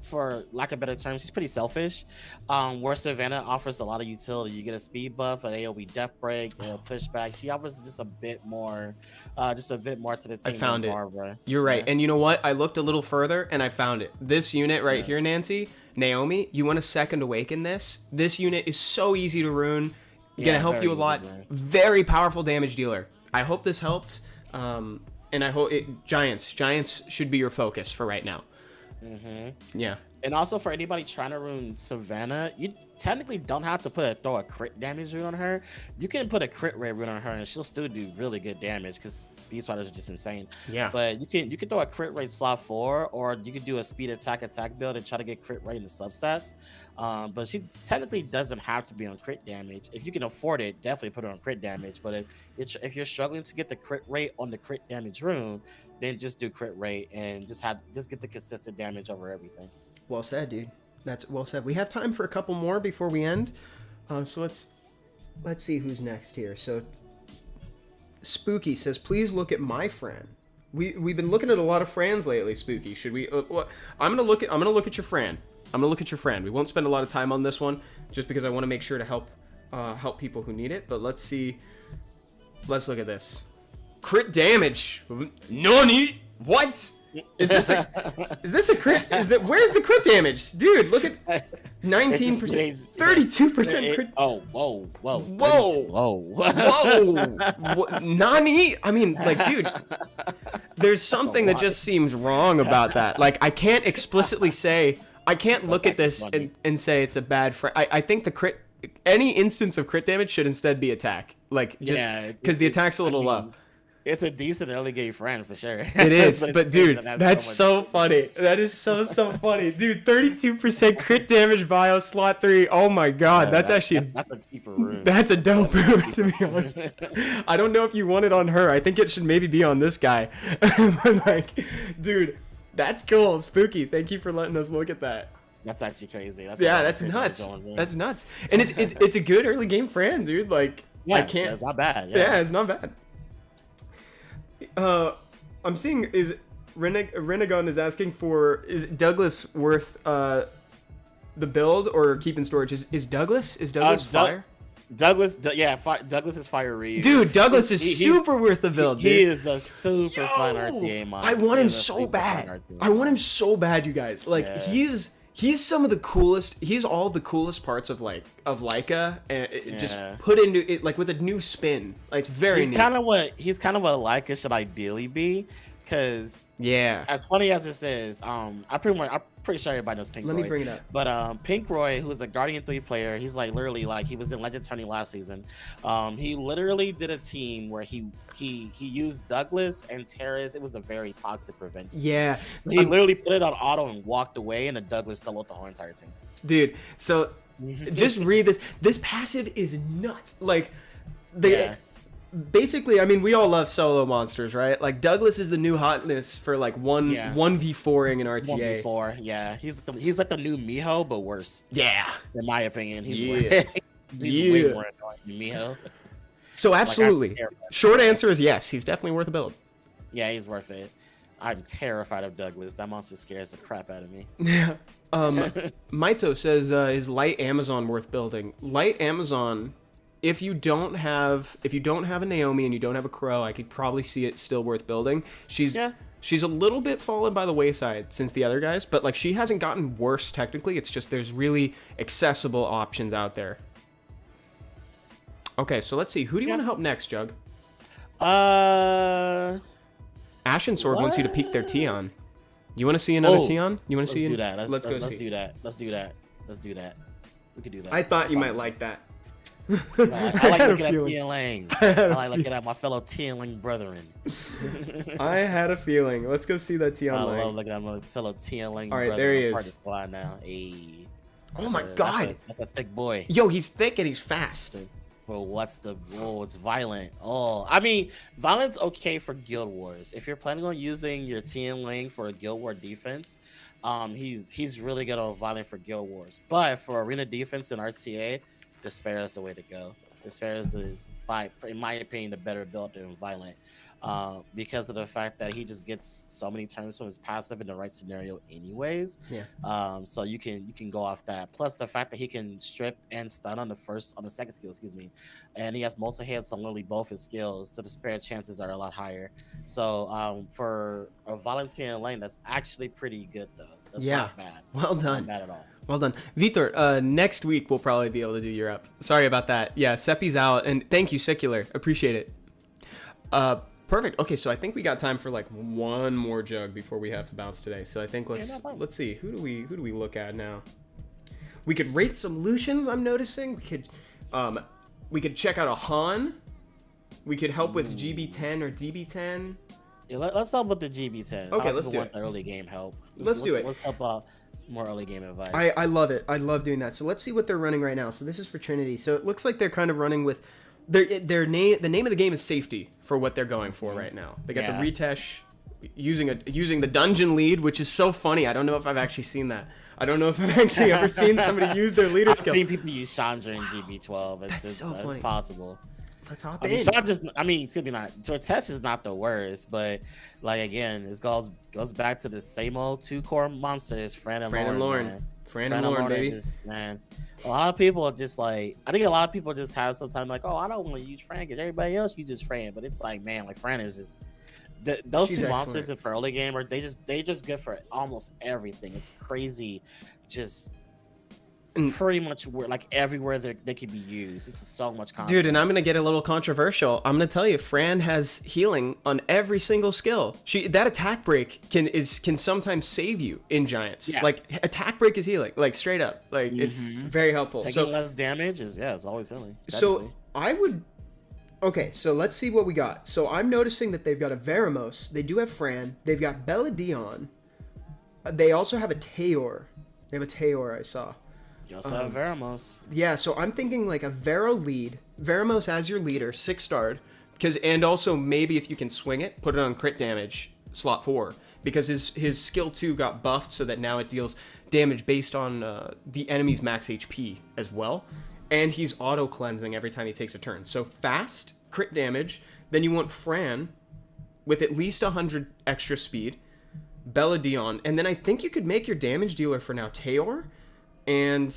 for lack of better terms, she's pretty selfish. Where Savannah offers a lot of utility. You get a speed buff, an AoE death break, pushback. She offers just a bit more to the team. I found it. Barbara. You're right. And you know what? I looked a little further and I found it. This unit right here, Nancy, Naomi, you want a second awaken this? This unit is so easy to rune. Gonna help you a lot. Very powerful damage dealer. I hope this helped. And I hope Giants should be your focus for right now. Yeah. And also for anybody trying to rune Savannah, you technically don't have to throw a crit damage rune on her. You can put a crit rate rune on her and she'll still do really good damage because Beast Riders are just insane. Yeah. But you can throw a crit rate slot 4, or you can do a speed attack build and try to get crit rate in the substats. But she technically doesn't have to be on crit damage. If you can afford it, definitely put her on crit damage. But if you're struggling to get the crit rate on the crit damage rune, then just do crit rate and just get the consistent damage over everything. Well said, dude. That's well said. We have time for a couple more before we end. So let's see who's next here. So Spooky says, please look at my Fran. We've been looking at a lot of Frans lately, Spooky. Should we? I'm gonna look at your Fran. I'm gonna look at your Fran. We won't spend a lot of time on this one, just because I want to make sure to help people who need it. But let's see. Let's look at this. Crit damage. Nani? What? Is this a crit? Where's the crit damage? Dude, look at 19%, 32% crit. Oh, whoa. Nani? I mean, like, dude, there's something that just seems wrong about that. Like, I can't explicitly say, I can't look at this and say it's a bad I think the crit, any instance of crit damage should instead be attack. Like just Yeah, because the attack's a little low. It's a decent early game friend for sure. It is, But but it's dude, crazy that that's much so funny. That is so funny, dude. 32% crit damage bio slot 3. Oh my god, that's actually that's a cheaper room. that's a dope room, to be honest. I don't know if you want it on her. I think it should maybe be on this guy. But like, dude, that's cool. Spooky. Thank you for letting us look at that. That's actually crazy. That's nuts. That's nuts. And it's a good early game friend, dude. Like, yeah, I can't. It's not bad. Yeah, it's not bad. I'm seeing is Renegon is asking for, is Douglas worth the build or keep in storage? Is Douglas fire? Douglas is fire Ryu. Dude, Douglas is super worth the build, dude. He is a super fun RTA mod. I want him so bad. I want him so bad, you guys. Like, he's some of the coolest. He's all the coolest parts of Leica, and just put into it like with a new spin. Like, it's very neat. He's kind of what Leica should ideally be, because as funny as this is, I'm pretty sure everybody knows Pink Roy. Let me bring it up. But Pink Roy, who is a Guardian 3 player, he's like literally like he was in Legend Tourney last season. He literally did a team where he used Douglas and Terrace. It was a very toxic revenge team. Yeah. He literally put it on auto and walked away, and the Douglas soloed the whole entire team. Dude, so just read this. This passive is nuts. Like, basically, I mean, we all love solo monsters, right? Like, Douglas is the new hotness for like 1v4ing in RTA. 1v4, yeah. He's like the new Miho, but worse. Yeah. In my opinion, he's way more annoying than Miho. So absolutely. Short answer is yes. He's definitely worth a build. Yeah, he's worth it. I'm terrified of Douglas. That monster scares the crap out of me. Yeah. Maito says, is Light Amazon worth building? Light Amazon, if you don't have a Naomi and you don't have a Crow, I could probably see it still worth building. She's a little bit fallen by the wayside since the other guys, but like, she hasn't gotten worse technically. It's just there's really accessible options out there. Okay, so let's see. Who do you want to help next, Jug? Ashen Sword wants you to peek their Tion. You want to see another Tion? You want to see? Do that. Let's go see. Let's do that. Let's do that. We could do that. I thought you might like that. No, I like looking at TNLings. I like looking at my fellow TNling brethren. I had a feeling. Let's go see that Tion. I love looking at my fellow TNling. All right, there he is. Part of squad now. Hey. Oh my god. That's a thick boy. Yo, he's thick and he's fast. But it's violent. Oh, I mean, violent's okay for Guild Wars. If you're planning on using your TN lane for a Guild War defense, he's really good on violent for Guild Wars. But for arena defense and RTA, Despair is the way to go. Despair is in my opinion, the better build than violent. Because of the fact that he just gets so many turns from his passive in the right scenario anyways. Yeah. So you can go off that. Plus the fact that he can strip and stun on the second skill, and he has multi-hits on literally both his skills. The despair chances are a lot higher. So for a volunteer lane, that's actually pretty good though. That's not bad. Well done. Not bad at all. Well done. Vitor, next week we'll probably be able to do Europe. Sorry about that. Yeah, Seppi's out, and thank you, Secular. Appreciate it. Perfect. Okay, so I think we got time for like one more jug before we have to bounce today. So I think let's see. Who do we look at now? We could rate some Lucians, I'm noticing. We could check out a Han. We could help with GB10 or DB10. Yeah, let's help with the GB10. Okay, let's do it. The early game help. Let's do it. Let's help out more early game advice. I love it. I love doing that. So let's see what they're running right now. So this is for Trinity. So it looks like they're kind of running with their name. The name of the game is safety for what they're going for right now. They got the Retesh using the dungeon lead, which is so funny. I don't know if I've actually seen that. I don't know if I've actually ever seen somebody use their leader skill. I've seen people use Chandra in GB12. It's possible. Let's hop in. Retesh is not the worst, but like again, it goes back to the same old two core monsters, Fran and Lauren. Fran and Lauren, baby. A lot of people just like, I think a lot of people just have sometimes like, oh, I don't want to use Fran because everybody else uses Fran, but it's like, man, like Fran is just those two monsters in for early game are they just good for almost everything. It's crazy, just pretty much like everywhere they can be used. It's so much content. Dude, and I'm gonna get a little controversial. I'm gonna tell you, Fran has healing on every single skill. That attack break can sometimes save you in Giants. Yeah. Like attack break is healing, like straight up. Like it's very helpful. Taking less damage is it's always healing. So I would Okay, so let's see what we got. So I'm noticing that they've got a Veramos. They do have Fran. They've got Belladon. They also have a Tayor. They have a Tayor, I saw. You also have Veramos. Yeah, so I'm thinking like a Vero lead. Veramos as your leader, 6-starred. And also maybe if you can swing it, put it on crit damage, slot 4. Because his skill 2 got buffed so that now it deals damage based on the enemy's max HP as well. And he's auto-cleansing every time he takes a turn. So fast, crit damage. Then you want Fran with at least 100 extra speed. Belladon. And then I think you could make your damage dealer for now Tayor. And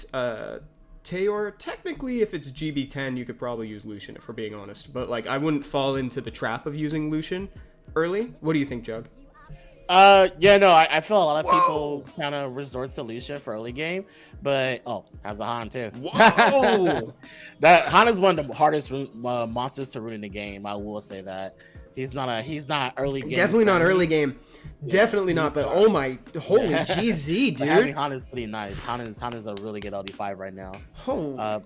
Tayor, technically, if it's GB10, you could probably use Lucian, if we're being honest. But, like, I wouldn't fall into the trap of using Lucian early. What do you think, Jug? Yeah, no, I feel a lot of people kind of resort to Lucian for early game, but has a Han too. Whoa! Han is one of the hardest monsters to ruin in the game. I will say that he's not early game. Definitely not early game. Yeah, definitely not. But oh my, holy GZ, dude! Having Han is pretty nice. Han is a really good LD5 right now. Oh.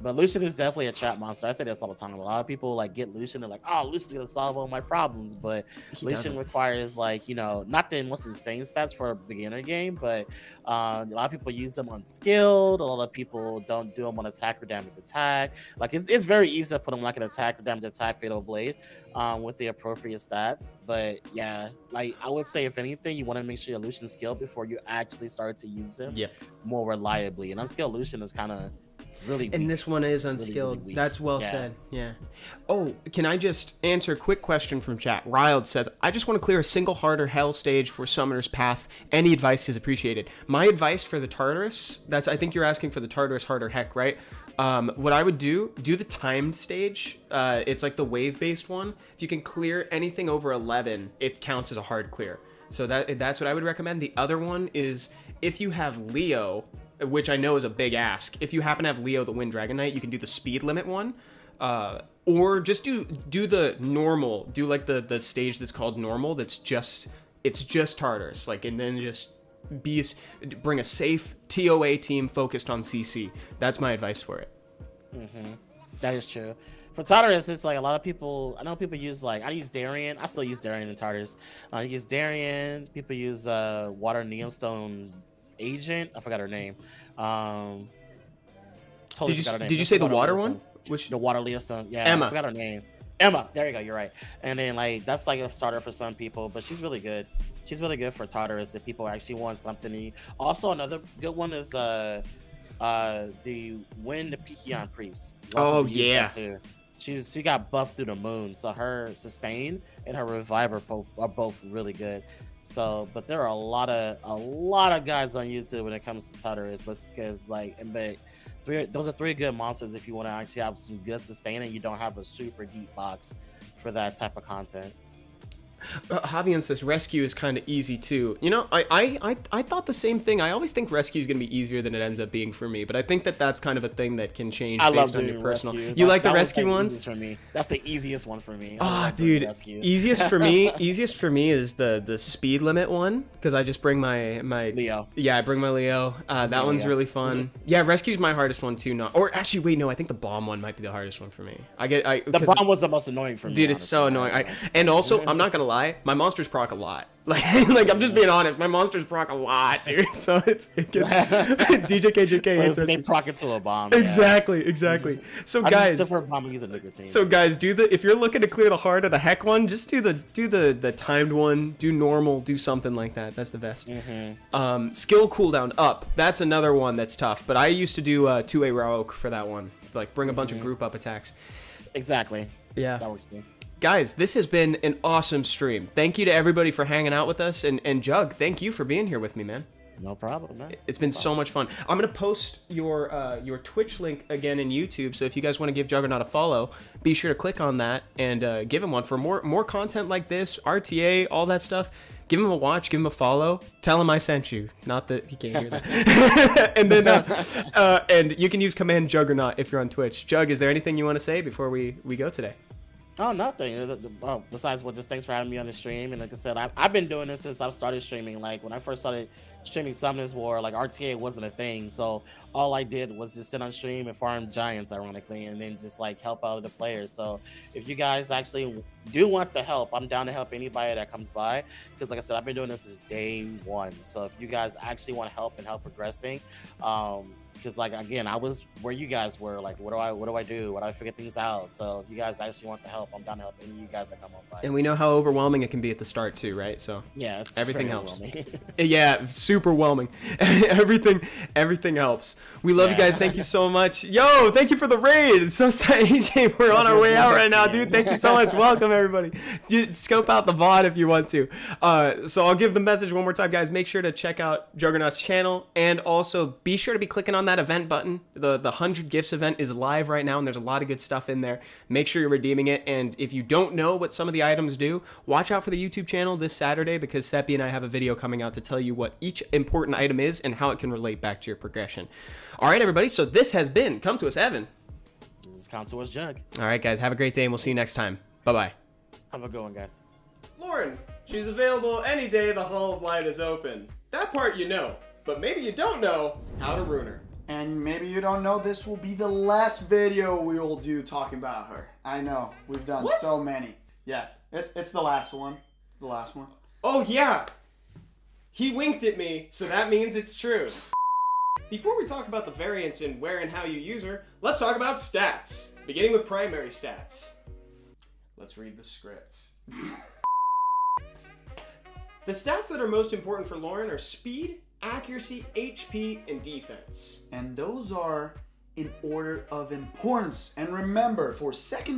But Lucian is definitely a trap monster. I say this all the time. A lot of people like get Lucian and like, oh, Lucian's gonna solve all my problems. But Lucian requires like, not the most insane stats for a beginner game, but a lot of people use them unskilled. A lot of people don't do them on attack or damage attack. Like it's very easy to put them like an attack or damage attack fatal blade with the appropriate stats. But yeah, like I would say if anything, you want to make sure your Lucian's skilled before you actually start to use him more reliably. And unskilled Lucian is kind of really weak. And this one is unskilled. Really That's well said. Yeah. Oh, can I just answer a quick question from chat? Riled says, I just want to clear a single harder hell stage for Summoner's Path. Any advice is appreciated. My advice for the Tartarus, I think you're asking for the Tartarus harder heck, right? What I would do the timed stage. It's like the wave-based one. If you can clear anything over 11, it counts as a hard clear. So that's what I would recommend. The other one is if you have Leo, which I know is a big ask. If you happen to have Leo the Wind Dragon Knight, you can do the speed limit one. Or just do the normal, do like the stage that's called normal, it's just Tartarus. Like, and then just bring a safe TOA team focused on CC. That's my advice for it. That is true. For Tartarus, it's like a lot of people, I know people use I use Darien. I still use Darien in Tartarus. I use Darien. People use Water Neonstone Agent. I forgot her name. Totally did you say the water one? Which the water Leostone? Yeah, Emma. I forgot her name. Emma. There you go. You're right. And then that's like a starter for some people, but she's really good. She's really good for Tartarus if people actually want something. Also, another good one is the Wind Pikion Priest. Oh yeah. She got buffed through the moon, so her sustain and her revive are both really good. So, but there are a lot of guys on YouTube when it comes to Tartarus, but because those are 3 good monsters if you want to actually have some good sustain and you don't have a super deep box for that type of content. Javian says rescue is kind of easy too. I thought the same thing. I always think rescue is going to be easier than it ends up being for me, but I think that's kind of a thing that can change based on your personal. Rescue. You like the rescue ones? For me, that's the easiest one for me. Dude, easiest for me is the speed limit one because I just bring my Leo. Yeah, I bring my Leo. That one's really fun. Yeah, rescue's my hardest one too. Or actually, wait, no, I think the bomb one might be the hardest one for me. The bomb was the most annoying for me. Dude, it's so annoying. And also, I'm not gonna lie, my monsters proc a lot. Like I'm just being honest, my monsters proc a lot, dude. So it gets DJ KJK. They proc it to a bomb. Exactly. So guys, if you're looking to clear the heart of the heck one, just do the timed one. Do normal. Do something like that. That's the best. Skill cooldown up. That's another one that's tough. But I used to do 2A Raok for that one. Like bring a bunch of group up attacks. Exactly. Yeah. That works too. Guys, this has been an awesome stream. Thank you to everybody for hanging out with us. And Jug, thank you for being here with me, man. No problem, man. It's been so much fun. I'm going to post your Twitch link again in YouTube. So if you guys want to give Juggurnot a follow, be sure to click on that and give him one. For more content like this, RTA, all that stuff, give him a watch, give him a follow. Tell him I sent you. Not that he can't hear that. And then and you can use command Juggurnot if you're on Twitch. Jug, is there anything you want to say before we go today? Oh, nothing. Besides, just thanks for having me on the stream. And like I said, I've been doing this since I started streaming. Like when I first started streaming Summoners War, like RTA wasn't a thing. So all I did was just sit on stream and farm giants, ironically, and then just like help out the players. So if you guys actually do want the help, I'm down to help anybody that comes by. Because like I said, I've been doing this since day one. So if you guys actually want to help and help progressing, because like again, I was where you guys were. Like, what do I do? What do I figure things out? So if you guys actually want the help, I'm down to help any of you guys that come on by. And we know how overwhelming it can be at the start too, right? So yeah, it's everything very helps. overwhelming. Yeah, super whelming. everything helps. We love you guys. Thank you so much. Yo, thank you for the raid. It's so sad. AJ, we're on our way out right now, dude. Thank you so much. Welcome everybody. Scope out the VOD if you want to. So I'll give the message one more time, guys. Make sure to check out Juggurnot's channel, and also be sure to be clicking on that event button. The 100 gifts event is live right now, and there's a lot of good stuff in there. Make sure you're redeeming it. And if you don't know what some of the items do, watch out for the YouTube channel this Saturday, because Seppi and I have a video coming out to tell you what each important item is and how it can relate back to your progression. All right, everybody. So this has been Come to Us, Evan. This is Come to Us, Jug. All right, guys. Have a great day, and we'll see you next time. Bye-bye. Have a good one, guys. Lauren, she's available any day the Hall of Light is open. That part you know, but maybe you don't know how to ruin her. And maybe you don't know, this will be the last video we will do talking about her. I know, we've done so many. Yeah, it's the last one. It's the last one. Oh yeah, he winked at me, so that means it's true. Before we talk about the variance in where and how you use her, let's talk about stats, beginning with primary stats. Let's read the script. The stats that are most important for Lauren are speed, accuracy, HP, and defense. And those are in order of importance. And remember, for secondary